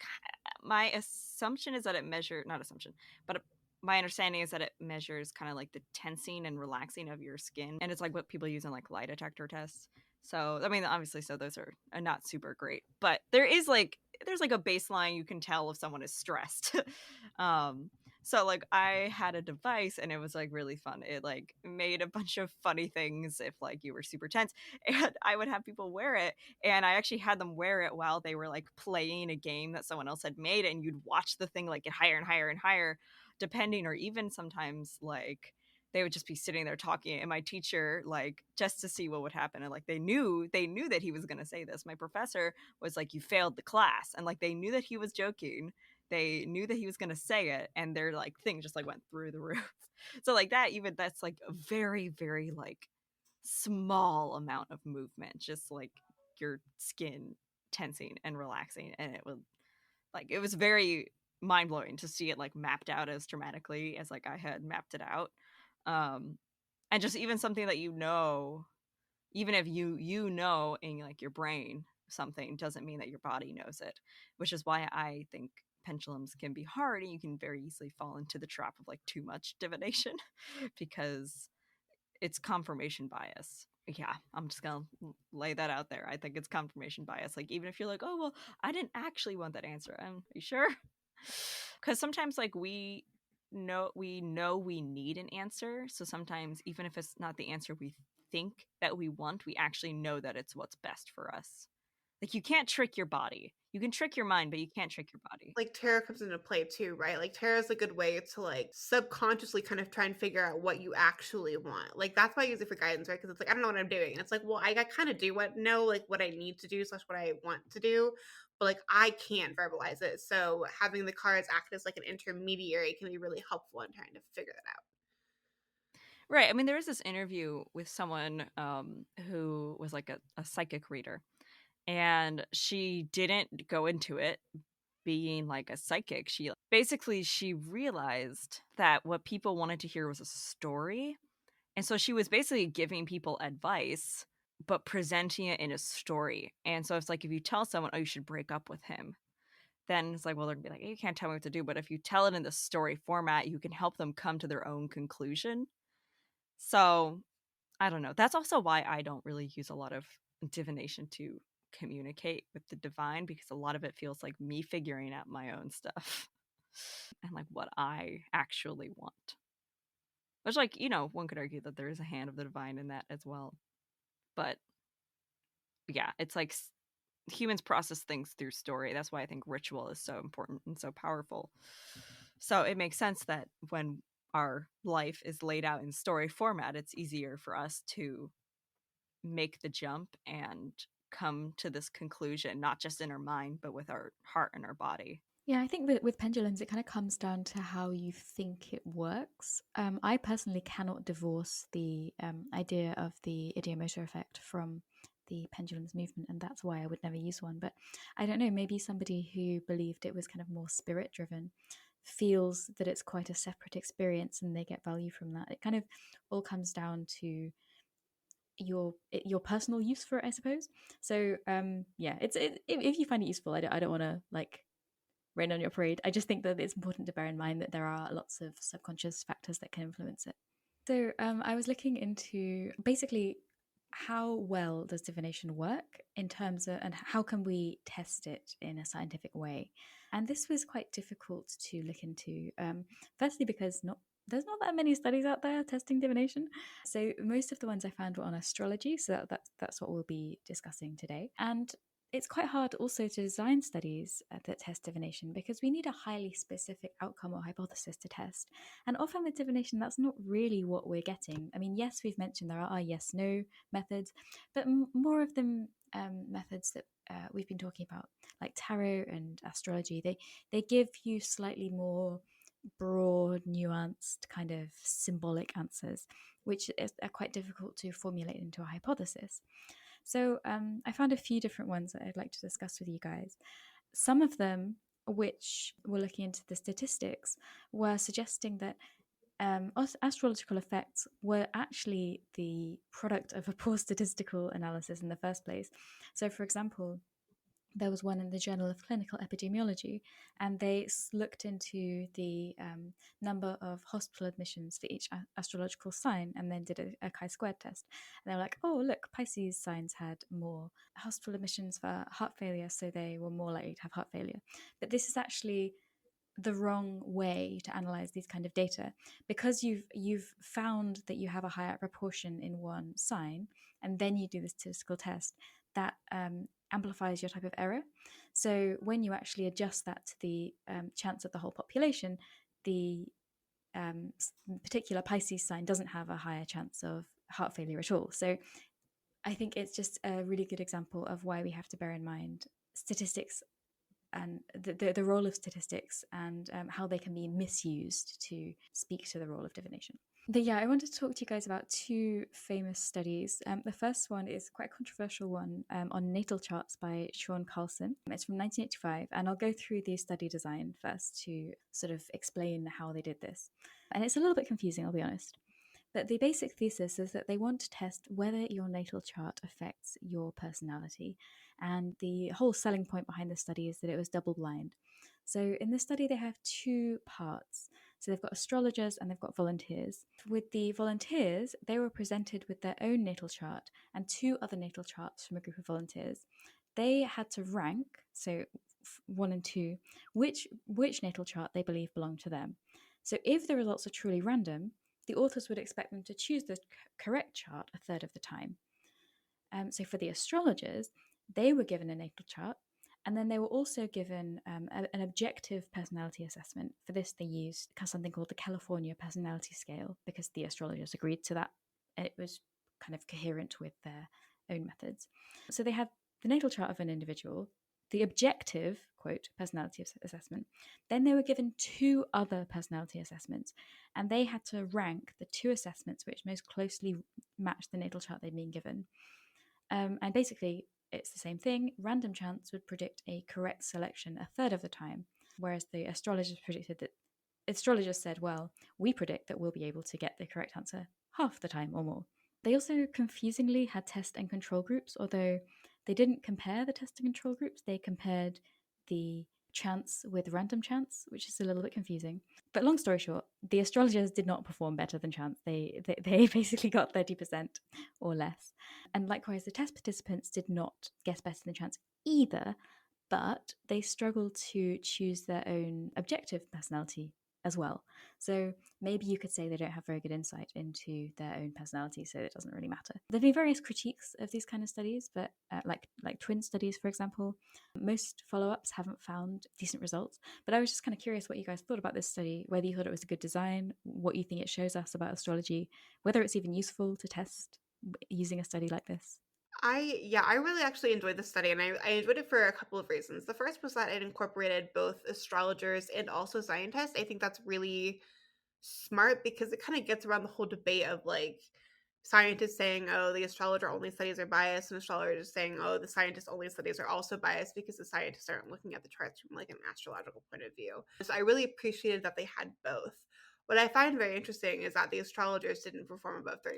My assumption is that it measures, not assumption, but my understanding is that it measures kind of like the tensing and relaxing of your skin. And it's like what people use in like lie detector tests. So, I mean, obviously, so those are not super great, but there's like a baseline you can tell if someone is stressed. um, so like I had a device and it was like really fun. It like made a bunch of funny things if like you were super tense, and I would have people wear it, and I actually had them wear it while they were like playing a game that someone else had made, and you'd watch the thing like get higher and higher and higher, depending, or even sometimes like they would just be sitting there talking, and my teacher, like, just to see what would happen, and like they knew that he was going to say this. My professor was like, you failed the class, and like they knew that he was joking, they knew that he was going to say it, and their like thing just like went through the roof. So like that, even that's like a very very like small amount of movement, just like your skin tensing and relaxing, and it was very mind-blowing to see it like mapped out as dramatically as like I had mapped it out. um and just even something that even if you know in like your brain something, doesn't mean that your body knows it, which is why I think pendulums can be hard, and you can very easily fall into the trap of like too much divination because it's confirmation bias. Yeah, I'm just gonna lay that out there. I think it's confirmation bias. Like, even if you're like, oh well, I didn't actually want that answer. Are you sure? Because sometimes like we know we need an answer. So sometimes even if it's not the answer we think that we want, we actually know that it's what's best for us. Like, you can't trick your body. You can trick your mind, but you can't trick your body. Like tarot comes into play too, right? Like tarot is a good way to like subconsciously kind of try and figure out what you actually want. Like that's why I use it for guidance, right? Because it's like I don't know what I'm doing, and it's like, well, I kind of do know like what I need to do slash what I want to do, but like I can't verbalize it. So having the cards act as like an intermediary can be really helpful in trying to figure that out. Right. I mean, there was this interview with someone who was like a psychic reader, and she didn't go into it being like a psychic. She realized that what people wanted to hear was a story. And so she was basically giving people advice, but presenting it in a story. And so it's like, if you tell someone, oh, you should break up with him, then it's like, well, they're gonna be like, you can't tell me what to do. But if you tell it in the story format, you can help them come to their own conclusion. So I don't know. That's also why I don't really use a lot of divination to communicate with the divine, because a lot of it feels like me figuring out my own stuff and like what I actually want. Which, like, one could argue that there is a hand of the divine in that as well. But yeah, it's like humans process things through story. That's why I think ritual is so important and so powerful. So it makes sense that when our life is laid out in story format, it's easier for us to make the jump and come to this conclusion, not just in our mind, but with our heart and our body. Yeah, I think with pendulums, it kind of comes down to how you think it works. I personally cannot divorce the idea of the ideomotor effect from the pendulum's movement, and that's why I would never use one. But I don't know, maybe somebody who believed it was kind of more spirit driven feels that it's quite a separate experience and they get value from that. It kind of all comes down to your personal use for it, I suppose. So yeah, if you find it useful, I don't want to like rain on your parade. I just think that it's important to bear in mind that there are lots of subconscious factors that can influence it. So I was looking into basically how well does divination work in terms of, and how can we test it in a scientific way? And this was quite difficult to look into. Firstly, because there's not that many studies out there testing divination. So most of the ones I found were on astrology. So that's what we'll be discussing today. And it's quite hard also to design studies that test divination because we need a highly specific outcome or hypothesis to test. And often with divination, that's not really what we're getting. I mean, yes, we've mentioned there are yes no methods, but more of them methods that we've been talking about, like tarot and astrology, they give you slightly more broad, nuanced, kind of symbolic answers, which are quite difficult to formulate into a hypothesis. So I found a few different ones that I'd like to discuss with you guys. Some of them, which were looking into the statistics, were suggesting that astrological effects were actually the product of a poor statistical analysis in the first place. So, for example, there was one in the Journal of Clinical Epidemiology, and they looked into the number of hospital admissions for each astrological sign and then did a chi-squared test. And they were like, oh, look, Pisces signs had more hospital admissions for heart failure, so they were more likely to have heart failure. But this is actually the wrong way to analyze these kind of data, because you've found that you have a higher proportion in one sign, and then you do the statistical test that amplifies your type of error. So when you actually adjust that to the chance of the whole population, the particular Pisces sign doesn't have a higher chance of heart failure at all. So I think it's just a really good example of why we have to bear in mind statistics and the role of statistics, and how they can be misused to speak to the role of divination. But yeah, I wanted to talk to you guys about two famous studies. The first one is quite a controversial one on natal charts by Sean Carlson. It's from 1985, and I'll go through the study design first to sort of explain how they did this. And it's a little bit confusing, I'll be honest. But the basic thesis is that they want to test whether your natal chart affects your personality. And the whole selling point behind the study is that it was double blind. So in this study, they have two parts. So they've got astrologers and they've got volunteers. With the volunteers, they were presented with their own natal chart and two other natal charts from a group of volunteers. They had to rank, so 1 and 2, which natal chart they believe belonged to them. So if the results are truly random, the authors would expect them to choose the correct chart a third of the time. So for the astrologers, they were given a natal chart, and then they were also given an objective personality assessment. For this, they used something called the California Personality Scale, because the astrologers agreed to that. It was kind of coherent with their own methods. So they had the natal chart of an individual, the objective, quote, personality assessment. Then they were given two other personality assessments, and they had to rank the two assessments which most closely matched the natal chart they'd been given. And basically, it's the same thing. Random chance would predict a correct selection a third of the time, whereas the astrologers predicted that. Astrologers said, well, we predict that we'll be able to get the correct answer half the time or more. They also confusingly had test and control groups, although they didn't compare the test and control groups. They compared the chance with random chance, which is a little bit confusing. But long story short, the astrologers did not perform better than chance. They basically got 30% or less. And likewise, the test participants did not guess better than chance either, but they struggled to choose their own objective personality as well. So maybe you could say they don't have very good insight into their own personality, so it doesn't really matter. There have been various critiques of these kind of studies, but like twin studies, for example, most follow-ups haven't found decent results. But I was just kind of curious what you guys thought about this study, whether you thought it was a good design, what you think it shows us about astrology, whether it's even useful to test using a study like this. I really actually enjoyed the study, and I enjoyed it for a couple of reasons. The first was that it incorporated both astrologers and also scientists. I think that's really smart because it kind of gets around the whole debate of like scientists saying, oh, the astrologer only studies are biased, and astrologers saying, oh, the scientist only studies are also biased because the scientists aren't looking at the charts from like an astrological point of view. So I really appreciated that they had both. What I find very interesting is that the astrologers didn't perform above 30%,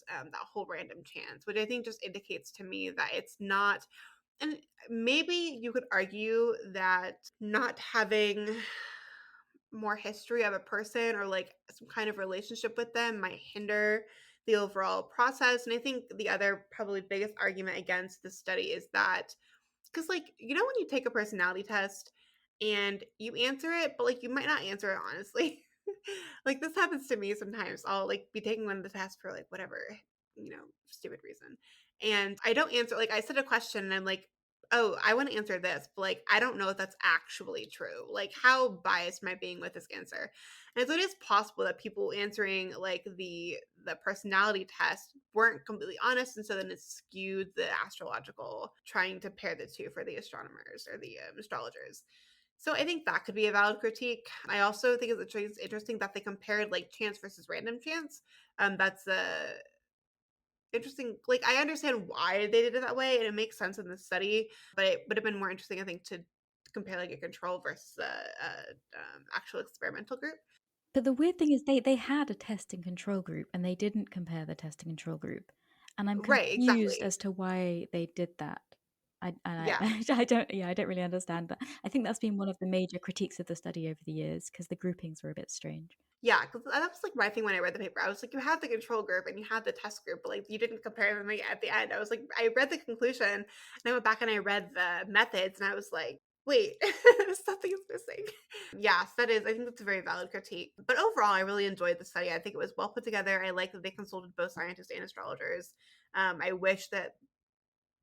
that whole random chance, which I think just indicates to me that it's not, and maybe you could argue that not having more history of a person or like some kind of relationship with them might hinder the overall process. And I think the other probably biggest argument against this study is that because like when you take a personality test and you answer it, but like you might not answer it honestly. Like this happens to me sometimes. I'll like be taking one of the tests for like whatever, stupid reason. And I don't answer, like I said a question and I'm like, oh, I want to answer this, but like I don't know if that's actually true. Like how biased am I being with this answer? And so it is possible that people answering like the personality test weren't completely honest, and so then it skewed the astrological, trying to pair the two for the astronomers or the astrologers. So I think that could be a valid critique. I also think it's interesting that they compared like chance versus random chance. That's a interesting. Like I understand why they did it that way, and it makes sense in the study. But it would have been more interesting, I think, to compare like a control versus a actual experimental group. But the weird thing is they had a test and control group, and they didn't compare the test and control group. And I'm Right, confused exactly. as to why they did that. Yeah. I don't, yeah, I don't really understand that. I think that's been one of the major critiques of the study over the years because the groupings were a bit strange. Yeah, because that was, like, my thing when I read the paper. I was like, "You have the control group and you have the test group, but, like, you didn't compare them, like, at the end." I was like I read the conclusion, and I went back and I read the methods, and I was like, "Wait, something is missing." Yes, that is I think that's a very valid critique. But overall, I really enjoyed the study. I think it was well put together. I like that they consulted both scientists and astrologers. I wish that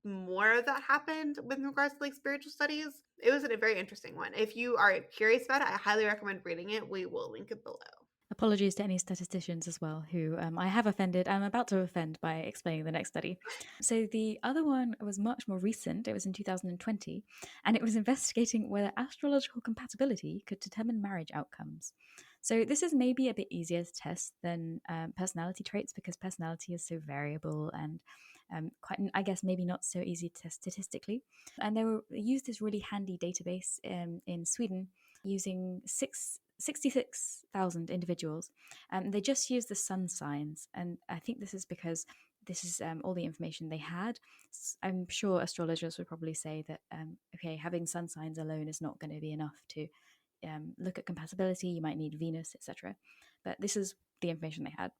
more of that happened with regards to, like, spiritual studies. It was a very interesting one. If you are curious about it, I highly recommend reading it. We will link it below. Apologies to any statisticians as well, who I have offended. I'm about to offend by explaining the next study. So the other one was much more recent. It was in 2020, and it was investigating whether astrological compatibility could determine marriage outcomes. So this is maybe a bit easier to test than personality traits because personality is so variable and quite, I guess, maybe not so easy to test statistically. And they used this really handy database in Sweden using 66,000 individuals. They just used the sun signs, and I think this is because this is all the information they had. I'm sure astrologers would probably say that, okay, having sun signs alone is not going to be enough to look at compatibility. You might need Venus, etc. But this is the information they had.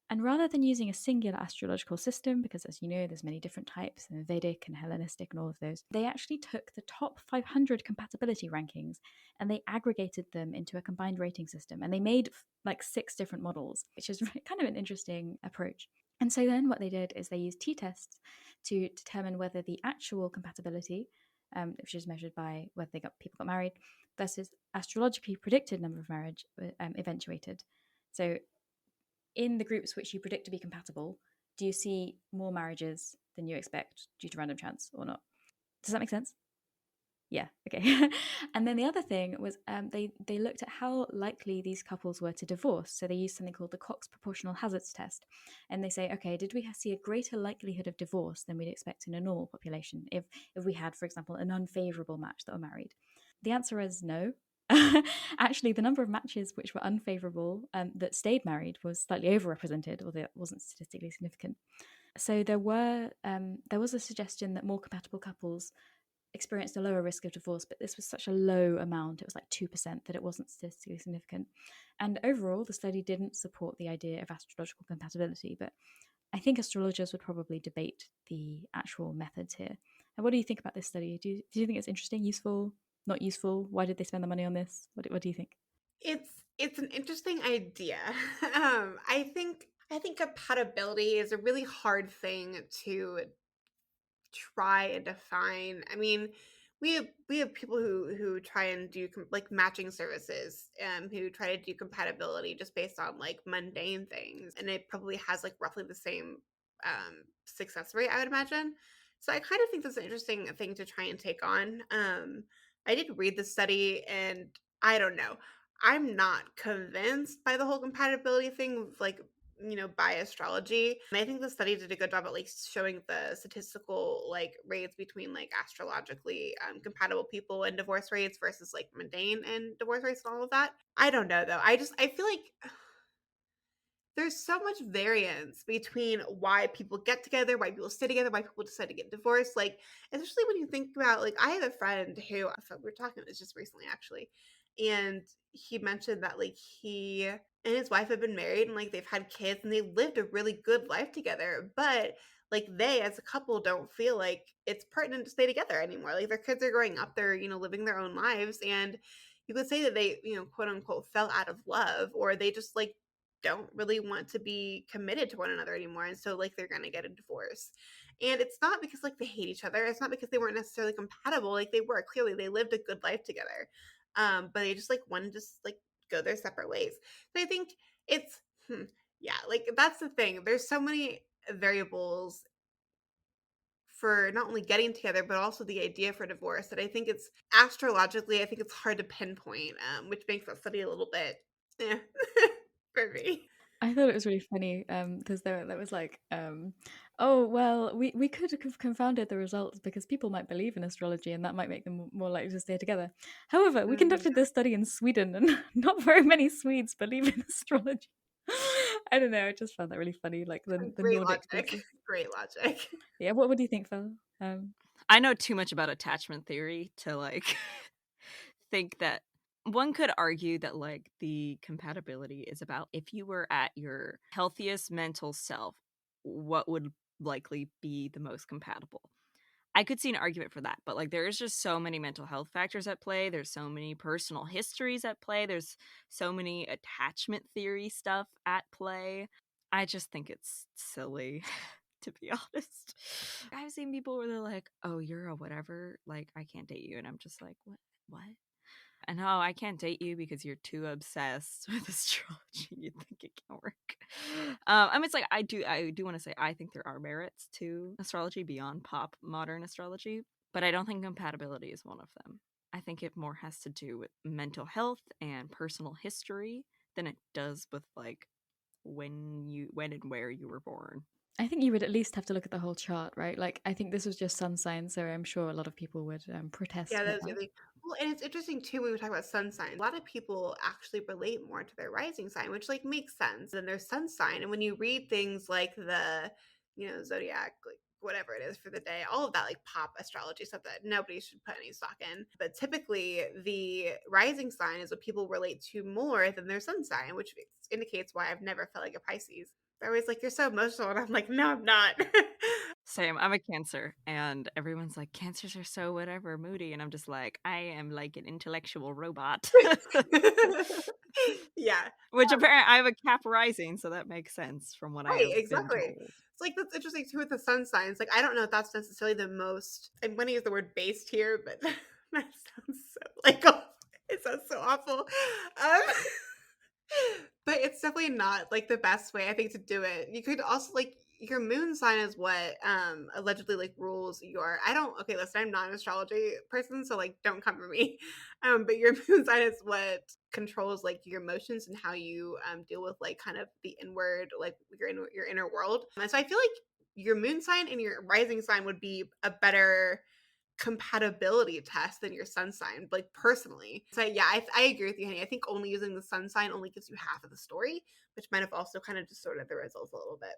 And rather than using a singular astrological system, because as you know, there's many different types, and Vedic and Hellenistic and all of those, they actually took the top 500 compatibility rankings and they aggregated them into a combined rating system. And they made like 6 different models, which is kind of an interesting approach. And so then what they did is they used t-tests to determine whether the actual compatibility, which is measured by whether people got married, versus astrologically predicted number of marriage eventuated. So in the groups which you predict to be compatible, do you see more marriages than you expect due to random chance or not? Does that make sense? Yeah, okay. And then the other thing was they looked at how likely these couples were to divorce. So they used something called the Cox proportional hazards test. And they say, okay, did we see a greater likelihood of divorce than we'd expect in a normal population if we had, for example, an unfavorable match that were married? The answer is no. Actually, the number of matches which were unfavorable that stayed married was slightly overrepresented, although it wasn't statistically significant. So there was a suggestion that more compatible couples experienced a lower risk of divorce, but this was such a low amount, it was like 2%, that it wasn't statistically significant. And overall, the study didn't support the idea of astrological compatibility, but I think astrologers would probably debate the actual methods here. And what do you think about this study? Do you think it's interesting, useful, not useful? Why did they spend the money on this? What do you think? It's an interesting idea. I think compatibility is a really hard thing to try and define. I mean, we have people who try and do like matching services, who try to do compatibility just based on like mundane things, and it probably has like roughly the same success rate, I would imagine. So I kind of think that's an interesting thing to try and take on. I did read the study, and I don't know. I'm not convinced by the whole compatibility thing, like by astrology. And I think the study did a good job at least showing the statistical like rates between like astrologically compatible people and divorce rates versus like mundane and divorce rates and all of that. I don't know though. I feel like there's so much variance between why people get together, why people stay together, why people decide to get divorced. Like, especially when you think about, like, I have a friend who we were talking about this just recently, actually, and he mentioned that, like, he and his wife have been married and, like, they've had kids and they lived a really good life together. But, like, they as a couple don't feel like it's pertinent to stay together anymore. Like, their kids are growing up, they're, living their own lives. And you could say that they, quote unquote, fell out of love, or they just, like, don't really want to be committed to one another anymore, and so like they're gonna get a divorce. And it's not because like they hate each other, it's not because they weren't necessarily compatible. Like, they were, clearly they lived a good life together, but they just like wanted to just like go their separate ways. So I think it's yeah, like that's the thing, there's so many variables for not only getting together but also the idea for divorce, that I think it's astrologically, I think it's hard to pinpoint, which makes that study a little bit eh, for me. I thought it was really funny because there was like, oh, well, we could have confounded the results because people might believe in astrology and that might make them more likely to stay together. However, we Mhm. conducted this study in Sweden and not very many Swedes believe in astrology. I don't know, I just found that really funny, like the Great Nordic logic. places. Great logic. Yeah, what do you think, Phil? I know too much about attachment theory to like think that one could argue that like the compatibility is about if you were at your healthiest mental self, what would likely be the most compatible. I could see an argument for that, but like there is just so many mental health factors at play. There's so many personal histories at play. There's so many attachment theory stuff at play. I just think it's silly, to be honest. I've seen people where they're like, "Oh, you're a whatever. Like, I can't date you," and I'm just like, "What? What?" And oh, I can't date you because you're too obsessed with astrology. You think it can work. I mean, it's like I do want to say I think there are merits to astrology beyond pop modern astrology, but I don't think compatibility is one of them. I think it more has to do with mental health and personal history than it does with like when and where you were born. I think you would at least have to look at the whole chart, right? Like, I think this was just sun sign, so I'm sure a lot of people would protest Yeah, with that was the that. other thing. Well, and it's interesting too when we talk about sun signs. A lot of people actually relate more to their rising sign, which like makes sense than their sun sign. And when you read things like the, zodiac, like whatever it is for the day, all of that like pop astrology stuff that nobody should put any stock in. But typically the rising sign is what people relate to more than their sun sign, which indicates why I've never felt like a Pisces. They're always like, "You're so emotional," and I'm like, "No, I'm not." Same. I'm a Cancer, and everyone's like, Cancers are so whatever, moody. And I'm just like, I am like an intellectual robot. Yeah. Which apparently I have a Cap rising, so that makes sense from what I Right, have been exactly. told. It's like that's interesting too with the sun signs. Like I don't know if that's necessarily the most. I'm going to use the word based here, but that sounds so like it sounds so awful. But it's definitely not like the best way I think to do it. You could also like your moon sign is what allegedly like rules your I don't okay, listen, I'm not an astrology person, so like don't come for me. But your moon sign is what controls like your emotions and how you deal with like kind of the inward like your inner world. And so I feel like your moon sign and your rising sign would be a better compatibility test than your sun sign, like personally. So yeah, I agree with you, honey. I think only using the sun sign only gives you half of the story, which might have also kind of distorted the results a little bit.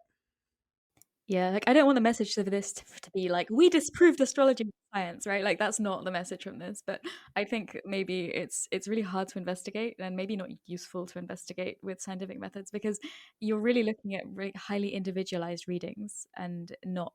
Yeah, like I don't want the message of this to be like we disproved astrology with science, right? Like that's not the message from this. But I think maybe it's really hard to investigate and maybe not useful to investigate with scientific methods because you're really looking at highly individualized readings and not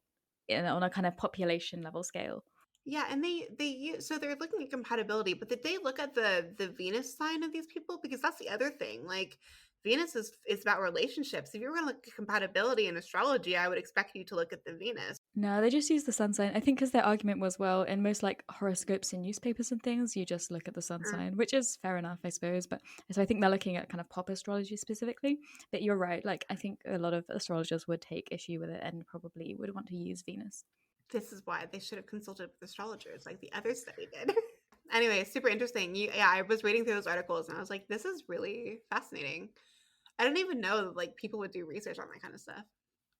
on a kind of population level scale. Yeah, and they use so they're looking at compatibility, but did they look at the Venus sign of these people? Because that's the other thing. Like Venus is about relationships. If you were going to look at compatibility in astrology, I would expect you to look at the Venus. No, they just use the sun sign. I think because their argument was, well, in most like horoscopes in newspapers and things, you just look at the sun Mm. sign, which is fair enough, I suppose. But so I think they're looking at kind of pop astrology specifically. But you're right. Like I think a lot of astrologers would take issue with it and probably would want to use Venus. This is why they should have consulted with astrologers like the others that we did. Anyway, super interesting. Yeah, I was reading through those articles and I was like, this is really fascinating. I didn't even know that like people would do research on that kind of stuff.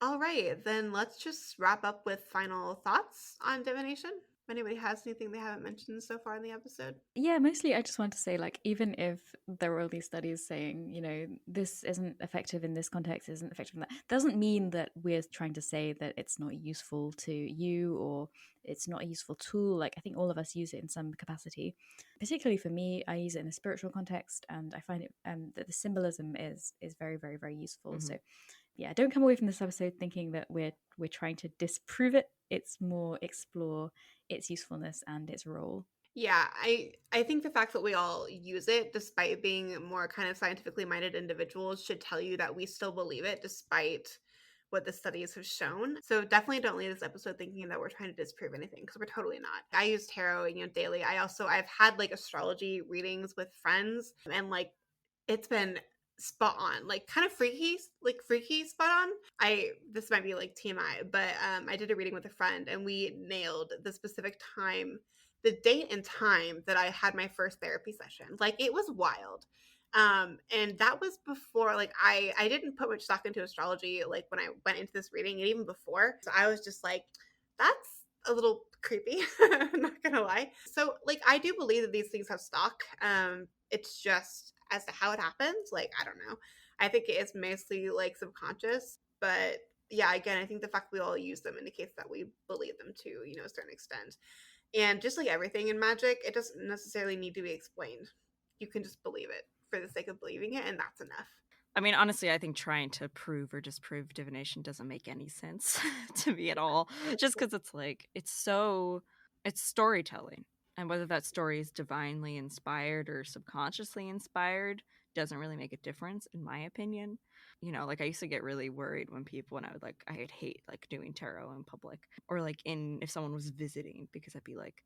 All right, then let's just wrap up with final thoughts on divination. If anybody has anything they haven't mentioned so far in the episode. Yeah, mostly I just want to say, like, even if there were all these studies saying, this isn't effective in this context, isn't effective in that, doesn't mean that we're trying to say that it's not useful to you or it's not a useful tool. Like, I think all of us use it in some capacity. Particularly for me, I use it in a spiritual context, and I find it that the symbolism is very, very, very useful. Mm-hmm. So yeah, don't come away from this episode thinking that we're trying to disprove it. It's more explore its usefulness and its role. Yeah, I think the fact that we all use it despite being more kind of scientifically minded individuals should tell you that we still believe it despite what the studies have shown. So definitely don't leave this episode thinking that we're trying to disprove anything because we're totally not. I use tarot, daily. I've had like astrology readings with friends and like it's been spot on, like kind of freaky spot on. This might be like TMI, but I did a reading with a friend and we nailed the specific time, the date and time that I had my first therapy session. Like it was wild. And that was before like I didn't put much stock into astrology like when I went into this reading and even before. So I was just like, that's a little creepy. I'm not gonna lie. So like I do believe that these things have stock. It's just as to how it happens, like I don't know. I think it is mostly like subconscious, but yeah, again, I think the fact we all use them indicates that we believe them to, a certain extent. And just like everything in magic, it doesn't necessarily need to be explained. You can just believe it for the sake of believing it, and that's enough. I mean, honestly, I think trying to prove or disprove divination doesn't make any sense to me at all. Just because it's storytelling. And whether that story is divinely inspired or subconsciously inspired doesn't really make a difference, in my opinion. Like I used to get really worried when I'd hate like doing tarot in public, or like if someone was visiting, because I'd be like,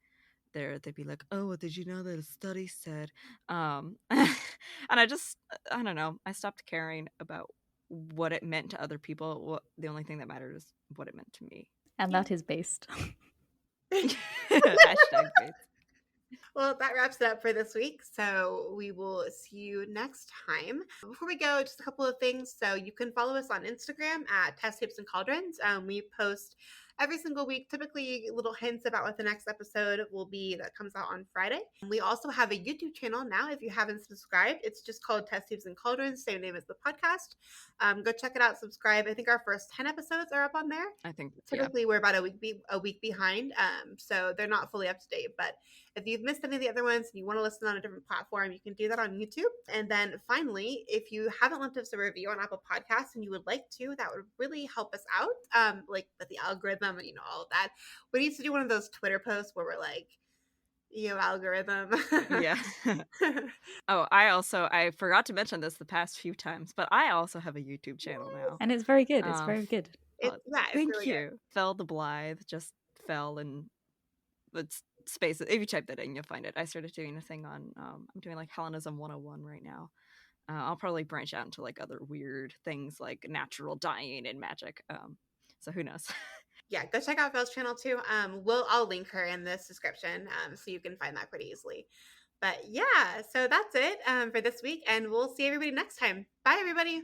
they'd be like, oh, well, did you know that a study said, and I don't know, I stopped caring about what it meant to other people. The only thing that mattered is what it meant to me. And that is based. Hashtag faith. Well, that wraps it up for this week. So we will see you next time. Before we go, just a couple of things. So you can follow us on Instagram at Test Tips and Cauldrons. We post every single week, typically little hints about what the next episode will be that comes out on Friday. We also have a YouTube channel now. If you haven't subscribed, it's just called Test Tips and Cauldrons, same name as the podcast. Go check it out, subscribe. I think our first 10 episodes are up on there. I think Typically we're about a week behind, so they're not fully up to date. But if you've missed any of the other ones and you want to listen on a different platform, you can do that on YouTube. And then finally, if you haven't left us a review on Apple Podcasts and you would like to, that would really help us out. Like with the algorithm and all of that. We need to do one of those Twitter posts where we're like, algorithm. Yeah. Oh, I forgot to mention this the past few times, but I also have a YouTube channel now. And it's very good. It's very good. Thank really you. good. Fell the Blythe just fell in the space. If you type that in, you'll find it. I started doing a thing on I'm doing like Hellenism 101 right now. I'll probably branch out into like other weird things like natural dyeing and magic. So who knows? Yeah, go check out Phil's channel too. I'll link her in this description, so you can find that pretty easily. But yeah, so that's it for this week, and we'll see everybody next time. Bye, everybody.